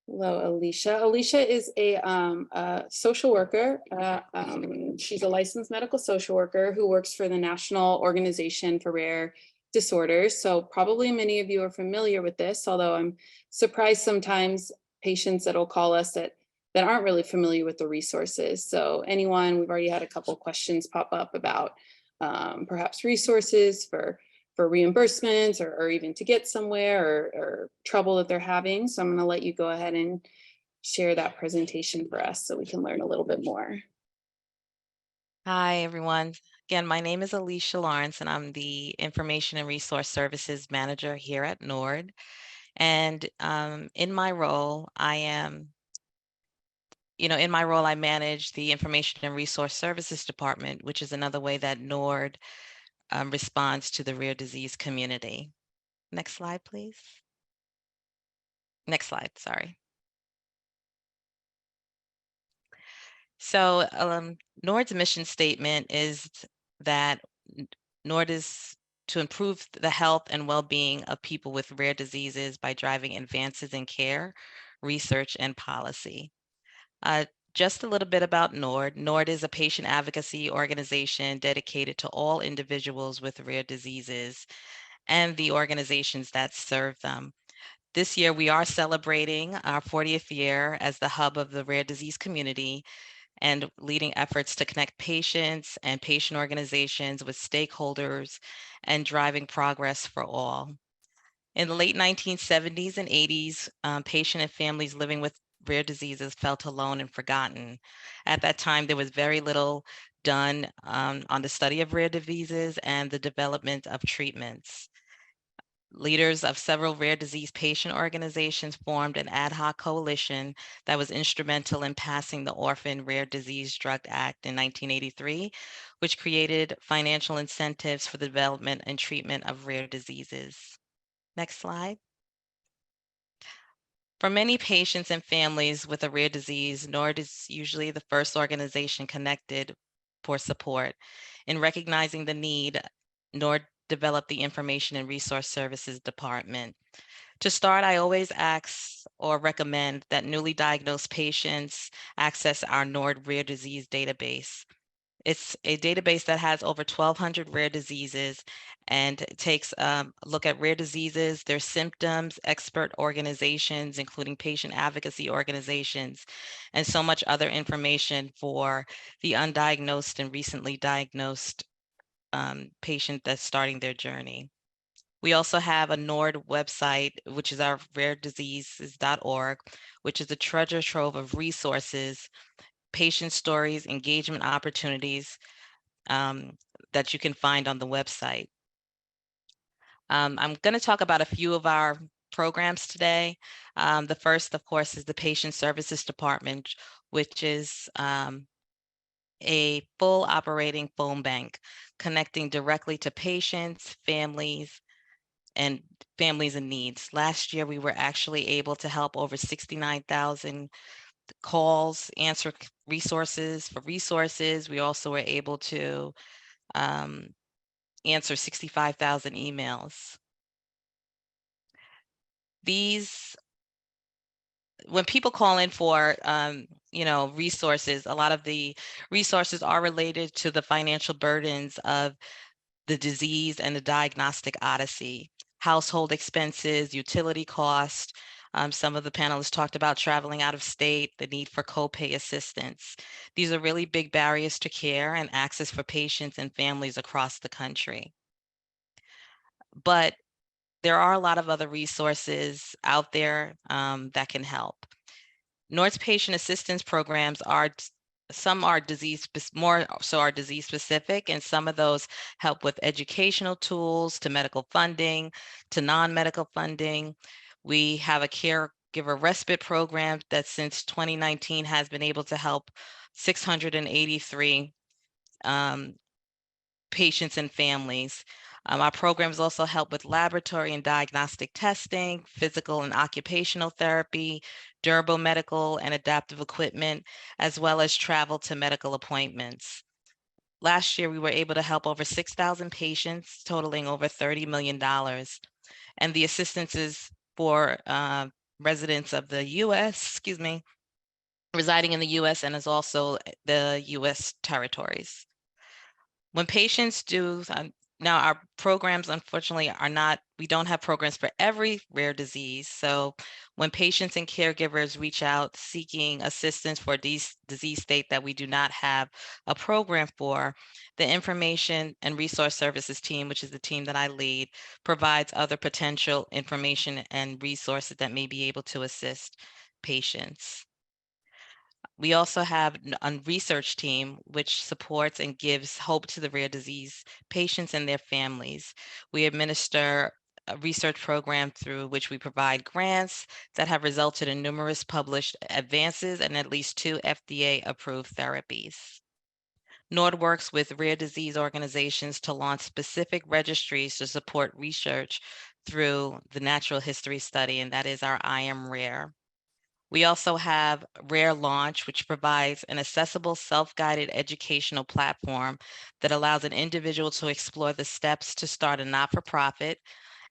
Hello, Alicia. Alicia is a social worker. She's a licensed medical social worker who works for the National Organization for Rare Disorders. So probably many of you are familiar with this, although I'm surprised sometimes patients that'll call us that aren't really familiar with the resources. So anyone, we've already had a couple of questions pop up about perhaps resources for reimbursements or even to get somewhere or trouble that they're having. So I'm going to let you go ahead and share that presentation for us so we can learn a little bit more. Hi, everyone. Again, my name is Alicia Lawrence, and I'm the Information and Resource Services Manager here at NORD. And in my role, I manage the Information and Resource Services Department, which is another way that NORD responds to the rare disease community. Next slide, please. Next slide, sorry. So NORD's mission statement is that NORD is to improve the health and well-being of people with rare diseases by driving advances in care, research, and policy. Just a little bit about NORD. NORD is a patient advocacy organization dedicated to all individuals with rare diseases and the organizations that serve them. This year, we are celebrating our 40th year as the hub of the rare disease community and leading efforts to connect patients and patient organizations with stakeholders and driving progress for all. In the late 1970s and 80s, patients and families living with rare diseases felt alone and forgotten. At that time, there was very little done on the study of rare diseases and the development of treatments. Leaders of several rare disease patient organizations formed an ad hoc coalition that was instrumental in passing the Orphan Rare Disease Drug Act in 1983, which created financial incentives for the development and treatment of rare diseases. Next slide. For many patients and families with a rare disease, NORD is usually the first organization connected for support. In recognizing the need, NORD developed the Information and Resource Services Department. To start, I always ask or recommend that newly diagnosed patients access our NORD Rare Disease Database. It's a database that has over 1,200 rare diseases and it takes a look at rare diseases, their symptoms, expert organizations, including patient advocacy organizations, and so much other information for the undiagnosed and recently diagnosed patient that's starting their journey. We also have a NORD website, which is our rarediseases.org, which is a treasure trove of resources, patient stories, engagement opportunities that you can find on the website. I'm going to talk about a few of our programs today. The first, of course, is the Patient Services Department, which is a full operating phone bank connecting directly to patients, families in needs. Last year, we were actually able to help over 69,000 calls, answer resources. We also were able to answer 65,000 emails. When people call in for resources, a lot of the resources are related to the financial burdens of the disease and the diagnostic odyssey, household expenses, utility cost. Some of the panelists talked about traveling out of state, the need for copay assistance. These are really big barriers to care and access for patients and families across the country. But there are a lot of other resources out there that can help. NORD's patient assistance programs are some are more so are disease specific, and some of those help with educational tools to medical funding to non-medical funding. We have a caregiver respite program that since 2019 has been able to help 683 patients and families. Our programs also help with laboratory and diagnostic testing, physical and occupational therapy, durable medical and adaptive equipment, as well as travel to medical appointments. Last year, we were able to help over 6,000 patients, totaling over $30 million. And the assistance is for residents of the US, residing in the US, and is also the US territories. When patients do, now our programs unfortunately we don't have programs for every rare disease. So when patients and caregivers reach out seeking assistance for a disease state that we do not have a program for, the Information and Resource Services team, which is the team that I lead, provides other potential information and resources that may be able to assist patients. We also have a research team which supports and gives hope to the rare disease patients and their families. We administer a research program through which we provide grants that have resulted in numerous published advances and at least 2 FDA-approved therapies. NORD works with rare disease organizations to launch specific registries to support research through the natural history study, and that is our I Am Rare. We also have Rare Launch, which provides an accessible self-guided educational platform that allows an individual to explore the steps to start a not-for-profit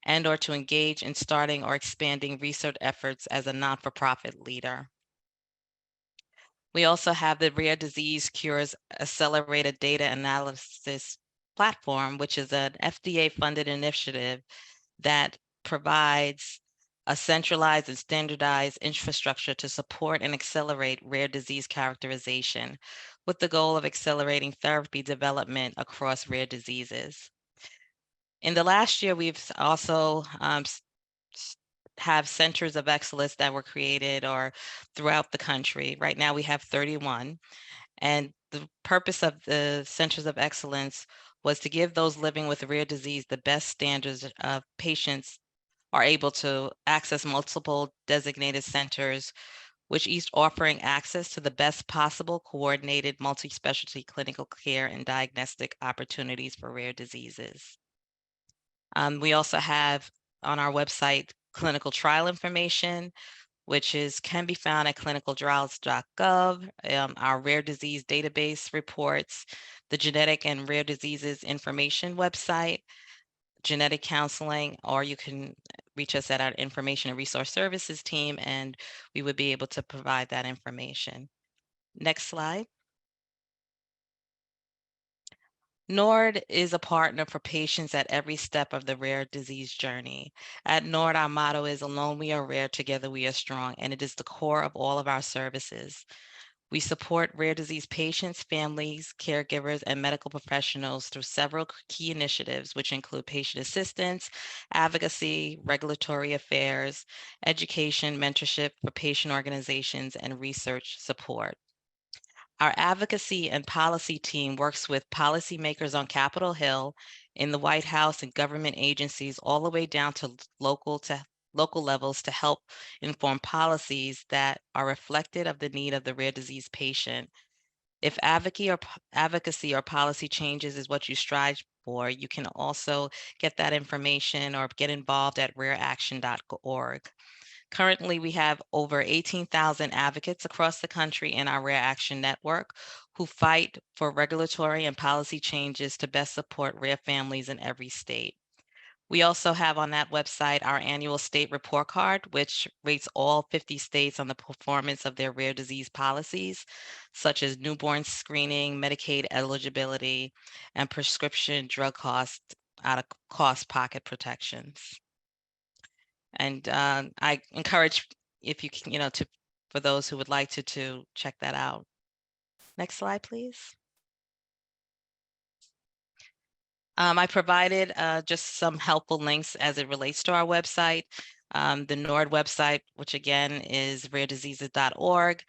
and or to engage in starting or expanding research efforts as a not-for-profit leader. We also have the Rare Disease Cures Accelerated Data Analysis Platform, which is an FDA-funded initiative that provides a centralized and standardized infrastructure to support and accelerate rare disease characterization with the goal of accelerating therapy development across rare diseases. In the last year, we've also have centers of excellence that were created or throughout the country. Right now we have 31. And the purpose of the centers of excellence was to give those living with a rare disease the best standards of patients are able to access multiple designated centers, which each offering access to the best possible coordinated multi-specialty clinical care and diagnostic opportunities for rare diseases. We also have on our website clinical trial information, which can be found at clinicaltrials.gov, our rare disease database reports, the genetic and rare diseases information website, genetic counseling, or you can reach us at our Information and Resource Services team, and we would be able to provide that information. Next slide. NORD is a partner for patients at every step of the rare disease journey. At NORD, our motto is "Alone we are rare, together we are strong," and it is the core of all of our services. We support rare disease patients, families, caregivers, and medical professionals through several key initiatives, which include patient assistance, advocacy, regulatory affairs, education, mentorship for patient organizations, and research support. Our advocacy and policy team works with policymakers on Capitol Hill, in the White House, and government agencies all the way down to local levels to help inform policies that are reflective of the need of the rare disease patient. If advocacy or policy changes is what you strive for, you can also get that information or get involved at rareaction.org. Currently, we have over 18,000 advocates across the country in our Rare Action Network who fight for regulatory and policy changes to best support rare families in every state. We also have on that website our annual state report card, which rates all 50 states on the performance of their rare disease policies, such as newborn screening, Medicaid eligibility, and prescription drug costs out of cost pocket protections. And I encourage, if you can, for those who would like to check that out. Next slide, please. I provided just some helpful links as it relates to our website. The NORD website, which again is rarediseases.org.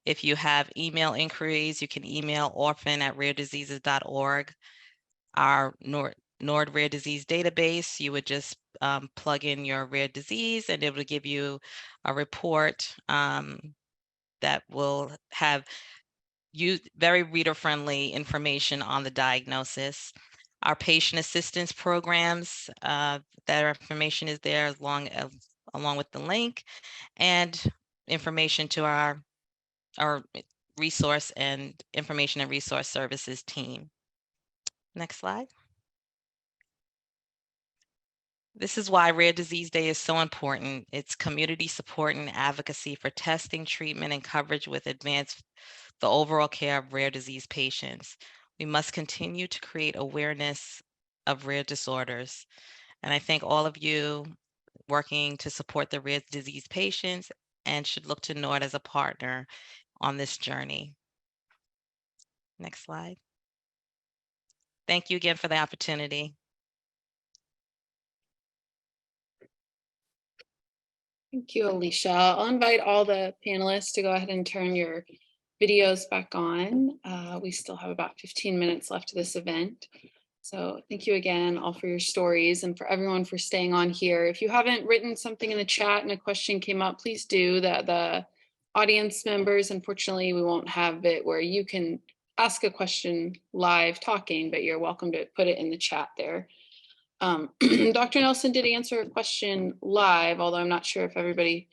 If you have email inquiries, you can email orphan@rarediseases.org. Our NORD rare disease database, you would just plug in your rare disease and it will give you a report that will have very reader-friendly information on the diagnosis. Our patient assistance programs, that information is there along with the link, and information to our resource and information and resource services team. Next slide. This is why Rare Disease Day is so important. It's community support and advocacy for testing, treatment, and coverage with advanced the overall care of rare disease patients. We must continue to create awareness of rare disorders. And I thank all of you working to support the rare disease patients and should look to NORD as a partner on this journey. Next slide. Thank you again for the opportunity. Thank you, Alicia. I'll invite all the panelists to go ahead and turn your videos back on. We still have about 15 minutes left of this event. So thank you again all for your stories and for everyone for staying on here. If you haven't written something in the chat and a question came up, please do. The audience members, unfortunately, we won't have it where you can ask a question live talking, but you're welcome to put it in the chat there. Dr. Nelson did answer a question live, although I'm not sure if everybody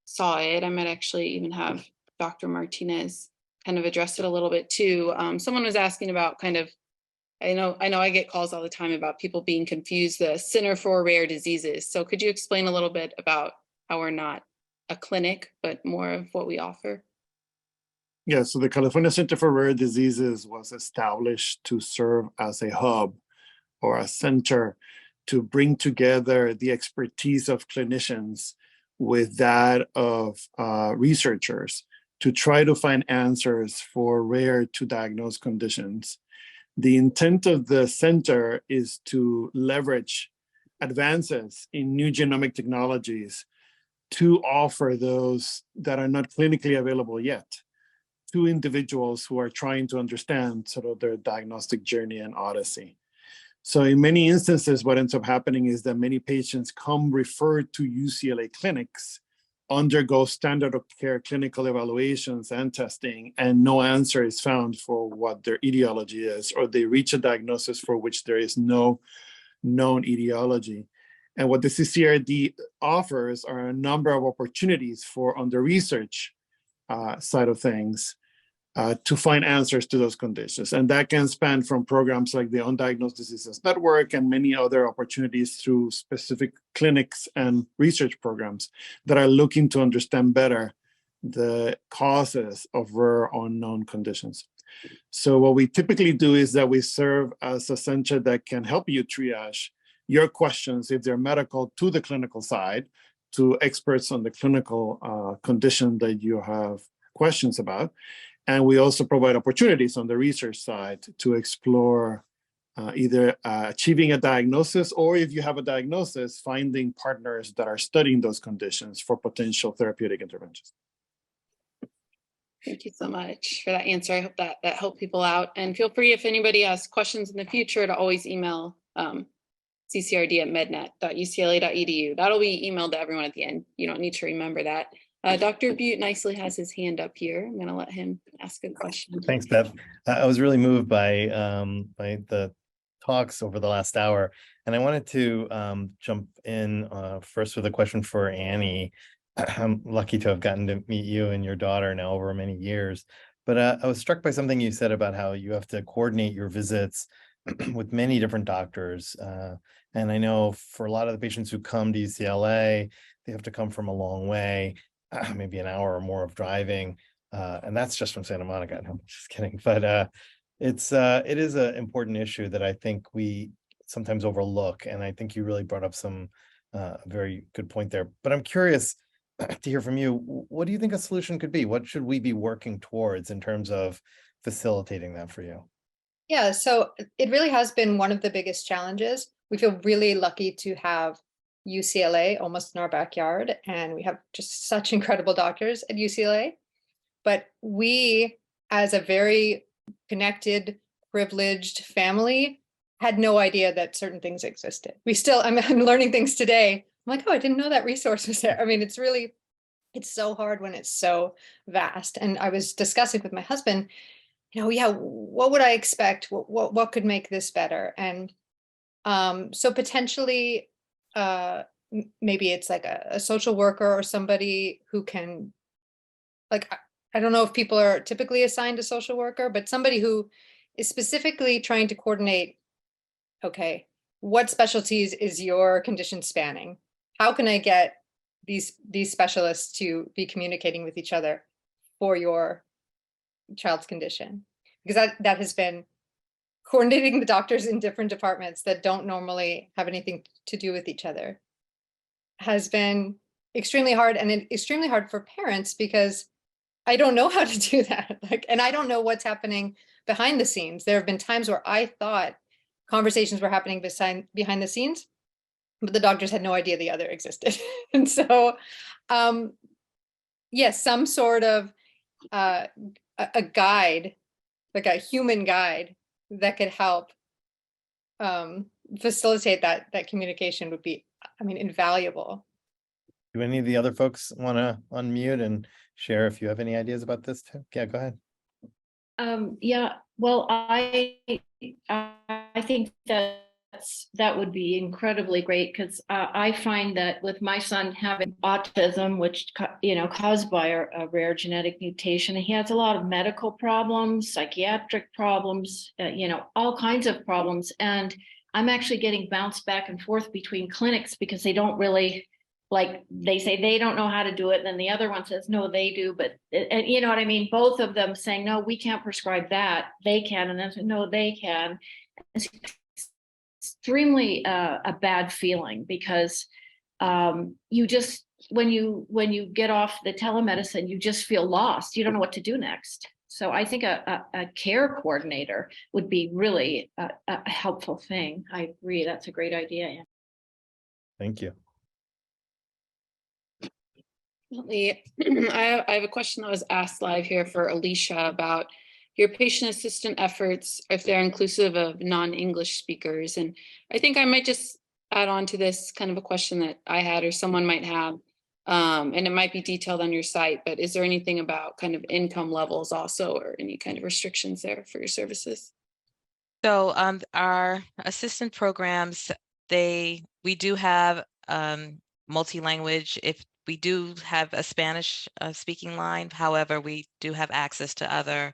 saw it. I might actually even have Dr. Martinez kind of address it a little bit too. Someone was asking about kind of, I know I get calls all the time about people being confused, the Center for Rare Diseases. So could you explain a little bit about how we're not a clinic, but more of what we offer? Yeah, so the California Center for Rare Diseases was established to serve as a hub or a center to bring together the expertise of clinicians with that of researchers to try to find answers for rare to diagnose conditions. The intent of the center is to leverage advances in new genomic technologies to offer those that are not clinically available yet to individuals who are trying to understand sort of their diagnostic journey and odyssey. So in many instances, what ends up happening is that many patients come referred to UCLA clinics, undergo standard of care clinical evaluations and testing, and no answer is found for what their etiology is, or they reach a diagnosis for which there is no known etiology. And what the CCRD offers are a number of opportunities for on the research side of things to find answers to those conditions. And that can span from programs like the Undiagnosed Diseases Network and many other opportunities through specific clinics and research programs that are looking to understand better the causes of rare unknown conditions. So what we typically do is that we serve as a center that can help you triage your questions, if they're medical, to the clinical side, to experts on the clinical condition that you have questions about. And we also provide opportunities on the research side to explore either achieving a diagnosis, or if you have a diagnosis, finding partners that are studying those conditions for potential therapeutic interventions. Thank you so much for that answer. I hope that helped people out. And feel free, if anybody has questions in the future, to always email ccrd@mednet.ucla.edu. That'll be emailed to everyone at the end. You don't need to remember that. Dr. Butte nicely has his hand up here. I'm going to let him ask a question. Thanks, Bev. I was really moved by the talks over the last hour, and I wanted to jump in first with a question for Annie. I'm lucky to have gotten to meet you and your daughter now over many years, but I was struck by something you said about how you have to coordinate your visits with many different doctors. And I know for a lot of the patients who come to UCLA, they have to come from a long way, maybe an hour or more of driving. And that's just from Santa Monica. No, I'm just kidding. But it is an important issue that I think we sometimes overlook. And I think you really brought up some very good point there. But I'm curious to hear from you. What do you think a solution could be? What should we be working towards in terms of facilitating that for you? Yeah, so it really has been one of the biggest challenges. We feel really lucky to have UCLA, almost in our backyard, and we have just such incredible doctors at UCLA. But we, as a very connected, privileged family, had no idea that certain things existed. I'm learning things today. I'm like, oh, I didn't know that resource was there. I mean, it's so hard when it's so vast. And I was discussing with my husband, yeah, what would I expect? What could make this better? And so potentially, maybe it's like a social worker or somebody who can, like, I don't know if people are typically assigned a social worker, but somebody who is specifically trying to coordinate, okay, what specialties is your condition spanning? How can I get these specialists to be communicating with each other for your child's condition? Because that has been coordinating the doctors in different departments that don't normally have anything to do with each other has been extremely hard, and extremely hard for parents because I don't know how to do that. And I don't know what's happening behind the scenes. There have been times where I thought conversations were happening behind the scenes, but the doctors had no idea the other existed. And so, yes, some sort of a guide, like a human guide that could help facilitate that communication would be, invaluable. Do any of the other folks want to unmute and share if you have any ideas about this too? Yeah, go ahead. Yeah, well, I think that would be incredibly great, because I find that with my son having autism, which caused by a rare genetic mutation, he has a lot of medical problems, psychiatric problems, all kinds of problems, and I'm actually getting bounced back and forth between clinics because they don't really, they say they don't know how to do it, and then the other one says no, they do, but and you know what I mean, both of them saying no, we can't prescribe that, they can, and then no, they can. It's extremely a bad feeling, because you just, when you get off the telemedicine, you just feel lost, you don't know what to do next. So I think a care coordinator would be really a helpful thing. I agree, that's a great idea. Thank you. I have a question that was asked live here for Alicia about your patient assistant efforts, if they're inclusive of non-English speakers. And I think I might just add on to this kind of a question that I had or someone might have, and it might be detailed on your site, but is there anything about kind of income levels also, or any kind of restrictions there for your services? So our assistant programs, we do have multi-language. If we do have a Spanish speaking line, however, we do have access to other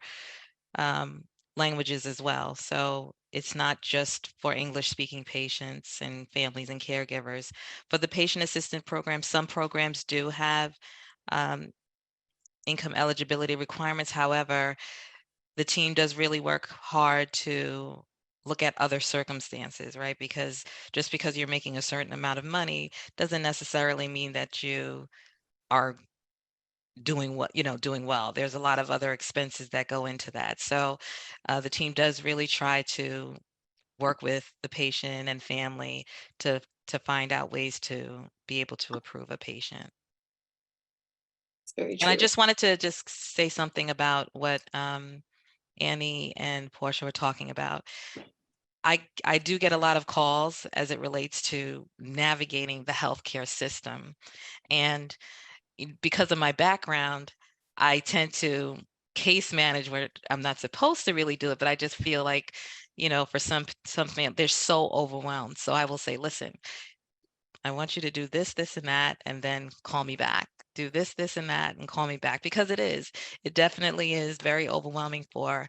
languages as well. So it's not just for English speaking patients and families and caregivers. For the patient assistant program, some programs do have income eligibility requirements. However, the team does really work hard to look at other circumstances, right? Because just because you're making a certain amount of money doesn't necessarily mean that you are doing well. There's a lot of other expenses that go into that. So the team does really try to work with the patient and family to find out ways to be able to approve a patient. It's very true. And I just wanted to just say something about what Annie and Portia were talking about. I do get a lot of calls as it relates to navigating the healthcare system. And because of my background, I tend to case manage where I'm not supposed to really do it, but I just feel like, for some they're so overwhelmed. So I will say, listen, I want you to do this, this, and that, and then call me back. Do this, this, and that, and call me back, because it definitely is very overwhelming for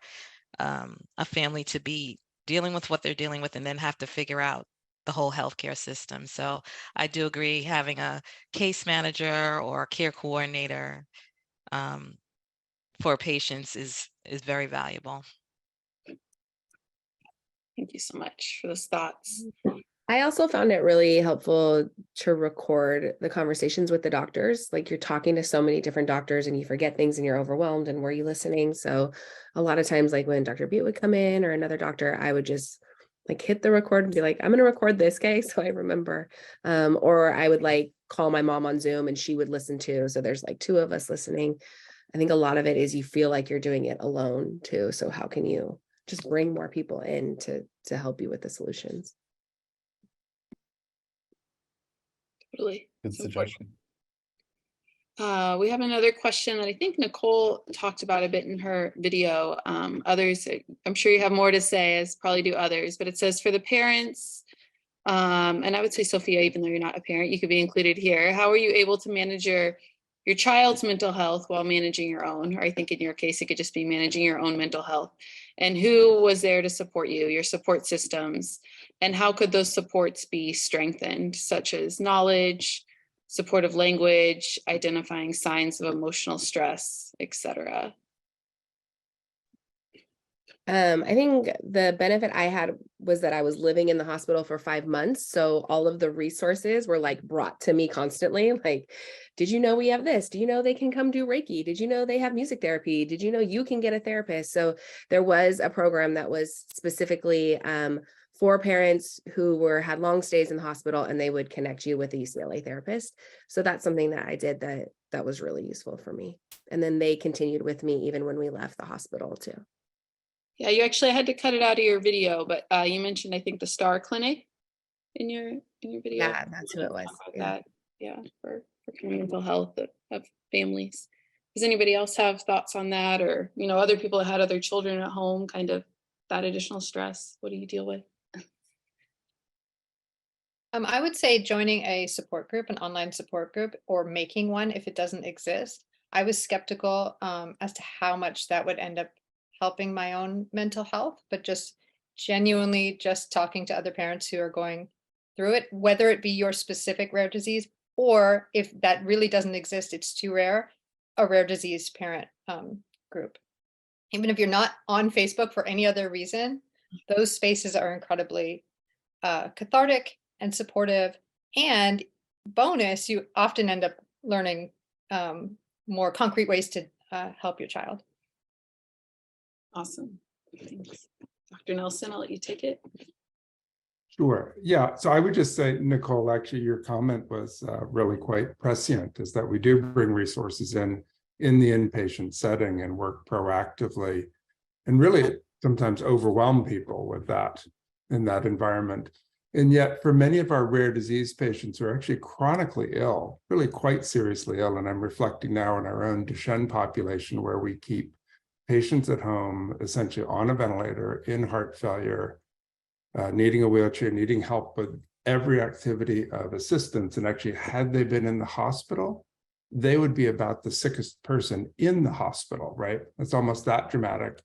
a family to be dealing with what they're dealing with and then have to figure out the whole healthcare system. So I do agree, having a case manager or a care coordinator for patients is very valuable. Thank you so much for those thoughts. I also found it really helpful to record the conversations with the doctors. Like, you're talking to so many different doctors and you forget things and you're overwhelmed, and were you listening? So a lot of times, like when Dr. Butte would come in or another doctor, I would just like hit the record and be like, I'm going to record this, okay? So I remember, or I would like call my mom on Zoom and she would listen too. So there's like two of us listening. I think a lot of it is you feel like you're doing it alone too. So how can you just bring more people in to help you with the solutions? Totally. Good So important. suggestion. We have another question that I think Nicole talked about a bit in her video. Others, I'm sure you have more to say, as probably do others, but it says for the parents, and I would say Sophia, even though you're not a parent, you could be included here. How are you able to manage your child's mental health while managing your own? Or I think in your case, it could just be managing your own mental health. And who was there to support you, your support systems? And how could those supports be strengthened, such as knowledge, supportive language, identifying signs of emotional stress, etc.? I think the benefit I had was that I was living in the hospital for 5 months. So all of the resources were like brought to me constantly. Like, did you know we have this? Do you know they can come do Reiki? Did you know they have music therapy? Did you know you can get a therapist? So there was a program that was specifically for parents who had long stays in the hospital, and they would connect you with a UCLA therapist. So that's something that I did that was really useful for me. And then they continued with me even when we left the hospital too. Yeah, you actually had to cut it out of your video, but you mentioned, I think, the Star Clinic in your video. Yeah, that's who it was. About Yeah. that. Yeah, for kind of mental health of families. Does anybody else have thoughts on that, or other people that had other children at home, kind of that additional stress? What do you deal with? I would say joining a support group, an online support group, or making one if it doesn't exist. I was skeptical as to how much that would end up helping my own mental health, but just genuinely just talking to other parents who are going through it, whether it be your specific rare disease, or if that really doesn't exist, it's too rare, a rare disease parent group. Even if you're not on Facebook for any other reason, those spaces are incredibly cathartic and supportive. And bonus, you often end up learning more concrete ways to help your child. Awesome. Thanks. Dr. Nelson, I'll let you take it. Sure. Yeah. So I would just say, Nicole, actually, your comment was really quite prescient, is that we do bring resources in the inpatient setting and work proactively, and really sometimes overwhelm people with that in that environment. And yet for many of our rare disease patients who are actually chronically ill, really quite seriously ill, and I'm reflecting now on our own Duchenne population, where we keep patients at home, essentially on a ventilator, in heart failure, needing a wheelchair, needing help with every activity of assistance. And actually, had they been in the hospital, they would be about the sickest person in the hospital, right? It's almost that dramatic.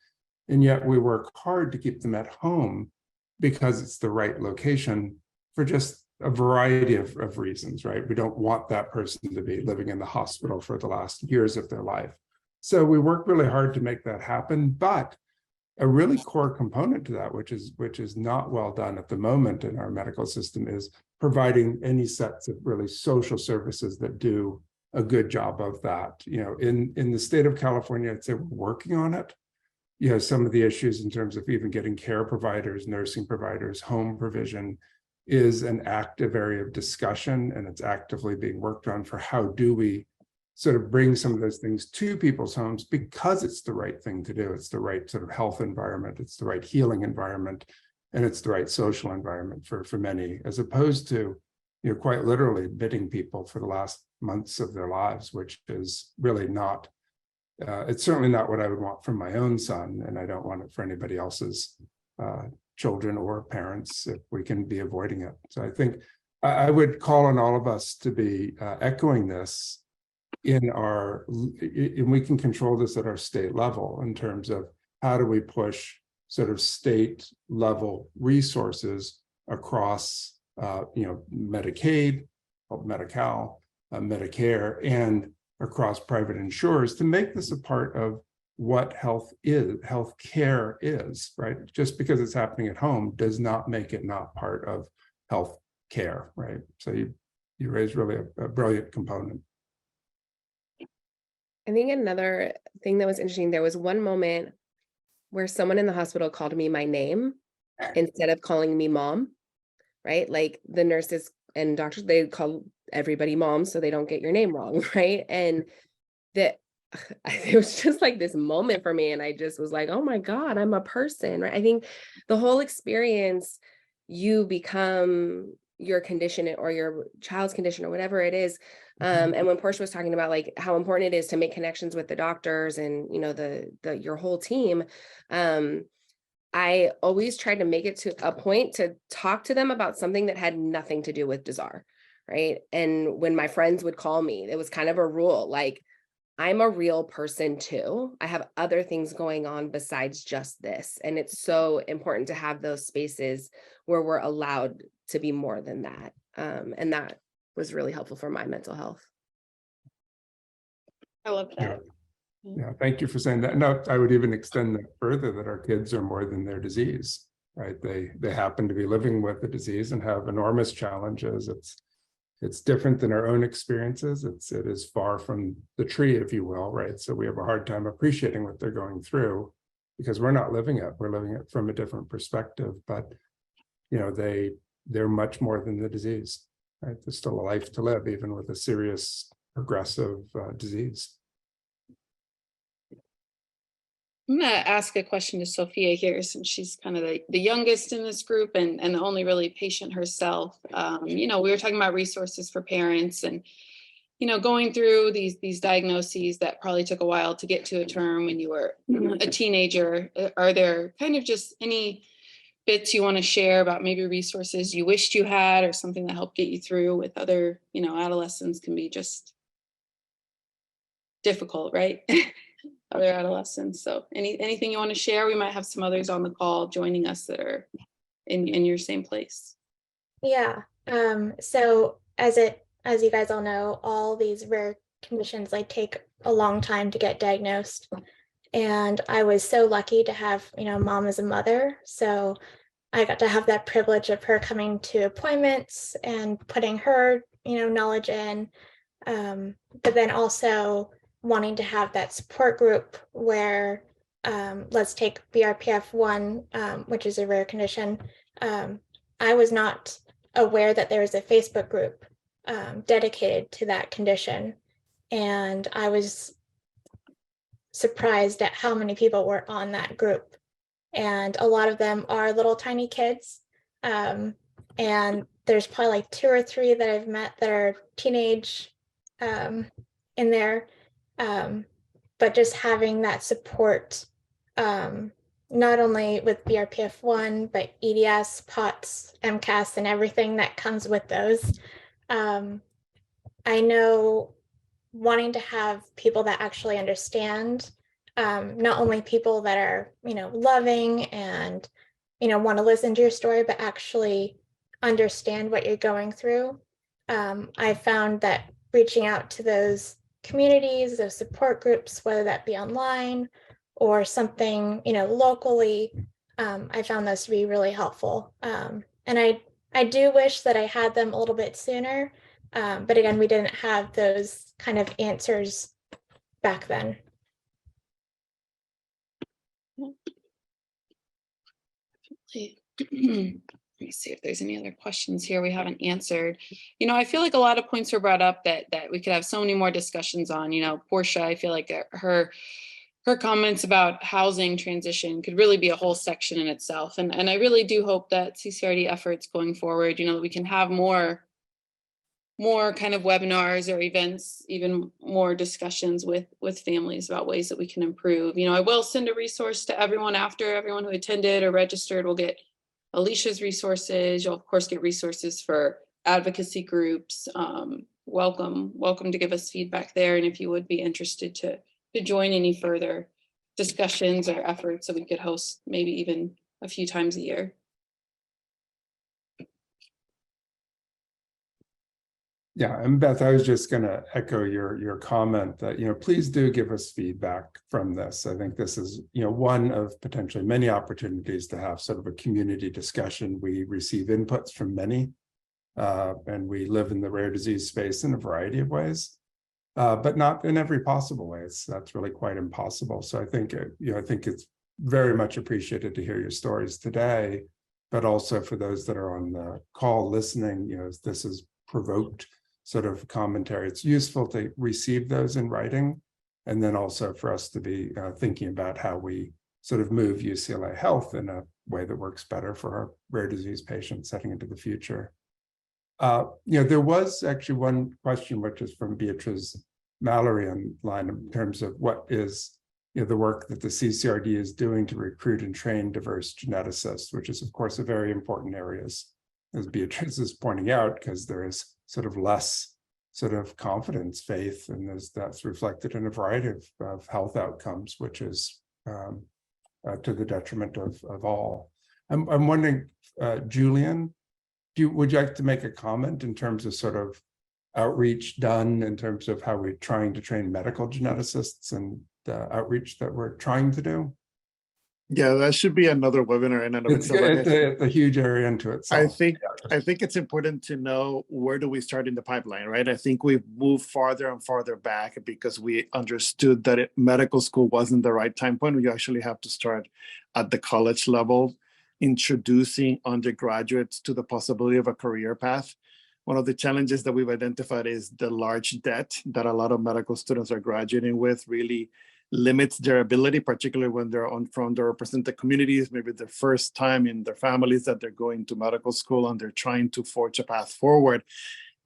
And yet we work hard to keep them at home because it's the right location for just a variety of reasons, right? We don't want that person to be living in the hospital for the last years of their life. So we work really hard to make that happen, but a really core component to that, which is not well done at the moment in our medical system, is providing any sets of really social services that do a good job of that. In the state of California, I'd say we're working on it. Some of the issues in terms of even getting care providers, nursing providers, home provision is an active area of discussion, and it's actively being worked on for how do we sort of bring some of those things to people's homes, because it's the right thing to do. It's the right sort of health environment, it's the right healing environment, and it's the right social environment for many, as opposed to, quite literally admitting people for the last months of their lives, which is really not, it's certainly not what I would want from my own son, and I don't want it for anybody else's children or parents if we can be avoiding it. So I think I would call on all of us to be echoing this and we can control this at our state level in terms of how do we push sort of state level resources across, Medicaid, Medi-Cal, Medicare, and across private insurers to make this a part of what health care is, right? Just because it's happening at home does not make it not part of health care, right? So you raise really a brilliant component. I think another thing that was interesting, there was one moment where someone in the hospital called me my name, instead of calling me mom, right? Like the nurses and doctors, they call everybody mom so they don't get your name wrong, right? And that it was just like this moment for me, and I just was like, oh my God, I'm a person, right? I think the whole experience, you become your condition or your child's condition or whatever it is. And when Portia was talking about like how important it is to make connections with the doctors and, you know, the your whole team, I always tried to make it to a point to talk to them about something that had nothing to do with Desar, right? And when my friends would call me, it was kind of a rule, like, I'm a real person too. I have other things going on besides just this. And it's so important to have those spaces where we're allowed to be more than that. And that was really helpful for my mental health. I love that. Yeah, thank you for saying that. No, I would even extend that further, that our kids are more than their disease, right? They happen to be living with the disease and have enormous challenges. It's different than our own experiences. It is far from the tree, if you will, right? So we have a hard time appreciating what they're going through because we're not living it. We're living it from a different perspective. But you know, they're much more than the disease, right? There's still a life to live, even with a serious progressive disease. I'm going to ask a question to Sophia here, since she's kind of the youngest in this group and the only really patient herself. You know, we were talking about resources for parents and, you know, going through these diagnoses that probably took a while to get to a term when you were a teenager. Are there kind of just any bits you want to share about maybe resources you wished you had or something that helped get you through with other, you know, adolescents can be just difficult, right? Other adolescents. So anything you want to share? We might have some others on the call joining us that are in your same place. Yeah. So as you guys all know, all these rare conditions like take a long time to get diagnosed. And I was so lucky to have, you know, mom as a mother. So I got to have that privilege of her coming to appointments and putting her, you know, knowledge in. But then also wanting to have that support group where, let's take BRPF1, which is a rare condition. I was not aware that there was a Facebook group dedicated to that condition. And I was surprised at how many people were on that group. And a lot of them are little tiny kids. And there's probably like 2 or 3 that I've met that are teenage in there. But just having that support, not only with BRPF1, but EDS, POTS, MCAS, and everything that comes with those. I know wanting to have people that actually understand, not only people that are, you know, loving and, you know, want to listen to your story, but actually understand what you're going through. I found that reaching out to those communities, those support groups, whether that be online or something, you know, locally, I found those to be really helpful. And I do wish that I had them a little bit sooner. But again, we didn't have those kind of answers back then. Let me see if there's any other questions here we haven't answered. You know, I feel like a lot of points were brought up that we could have so many more discussions on. You know, Portia, I feel like her comments about housing transition could really be a whole section in itself. And I really do hope that CCRD efforts going forward, you know, that we can have more kind of webinars or events, even more discussions with families about ways that we can improve. You know, I will send a resource to everyone after. Everyone who attended or registered will get Alicia's resources. You'll of course get resources for advocacy groups. Welcome to give us feedback there. And if you would be interested to join any further discussions or efforts that we could host maybe even a few times a year. Yeah, and Beth, I was just going to echo your comment that, you know, please do give us feedback from this. I think this is, you know, one of potentially many opportunities to have sort of a community discussion. We receive inputs from many, and we live in the rare disease space in a variety of ways, but not in every possible way. That's really quite impossible. So I think, you know, I think it's very much appreciated to hear your stories today, but also for those that are on the call listening, this has provoked sort of commentary. It's useful to receive those in writing, and then also for us to be thinking about how we sort of move UCLA Health in a way that works better for our rare disease patients heading into the future. There was actually one question, which is from Beatrice Mallory online, in terms of what is the work that the CCRD is doing to recruit and train diverse geneticists, which is, of course, a very important area, as Beatrice is pointing out, because there is sort of less sort of confidence, faith, and that's reflected in a variety of health outcomes, which is to the detriment of all. I'm wondering, Julian, would you like to make a comment in terms of sort of outreach done in terms of how we're trying to train medical geneticists and the outreach that we're trying to do? Yeah, that should be another webinar in and of It's itself. it's a huge area into itself. I think it's important to know, where do we start in the pipeline, right? I think we've moved farther and farther back because we understood that medical school wasn't the right time point. We actually have to start at the college level, introducing undergraduates to the possibility of a career path. One of the challenges that we've identified is the large debt that a lot of medical students are graduating with really limits their ability, particularly when they're from underrepresented communities, maybe the first time in their families that they're going to medical school and they're trying to forge a path forward.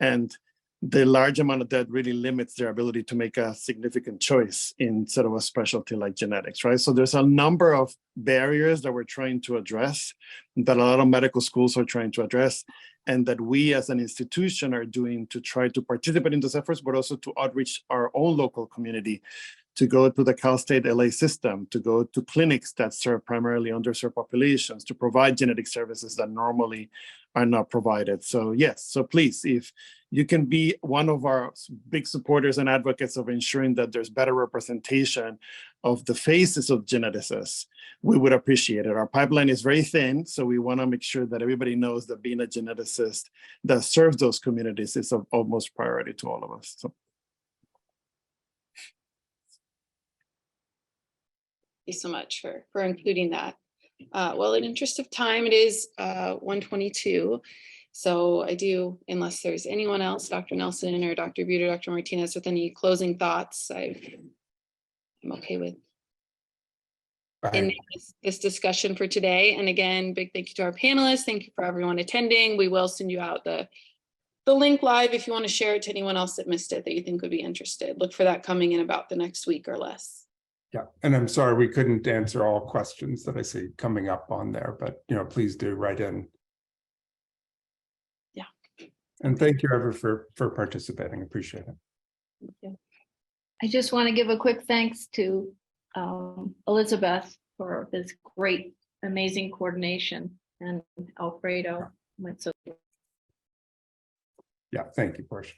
And the large amount of debt really limits their ability to make a significant choice in sort of a specialty like genetics, right? So there's a number of barriers that we're trying to address, that a lot of medical schools are trying to address, and that we as an institution are doing to try to participate in those efforts, but also to outreach our own local community, to go to the Cal State LA system, to go to clinics that serve primarily underserved populations, to provide genetic services that normally are not provided. So yes, so please, if you can be one of our big supporters and advocates of ensuring that there's better representation of the faces of geneticists, we would appreciate it. Our pipeline is very thin, so we want to make sure that everybody knows that being a geneticist that serves those communities is of utmost priority to all of us. So. Thank you so much for including that. Well, in interest of time, it is 1:22. So I do, unless there's anyone else, Dr. Nelson or Dr. Buter, Dr. Martinez, with any closing thoughts, I'm okay with ending this discussion for today. And again, big thank you to our panelists. Thank you for everyone attending. We will send you out the link live if you want to share it to anyone else that missed it that you think would be interested. Look for that coming in about the next week or less. Yeah, and I'm sorry we couldn't answer all questions that I see coming up on there, but please do write in. Yeah. And thank you, Ever, for participating. Appreciate it. Thank you. I just want to give a quick thanks to Elizabeth for this great, amazing coordination, and Alfredo went so. Yeah, thank you, Portia.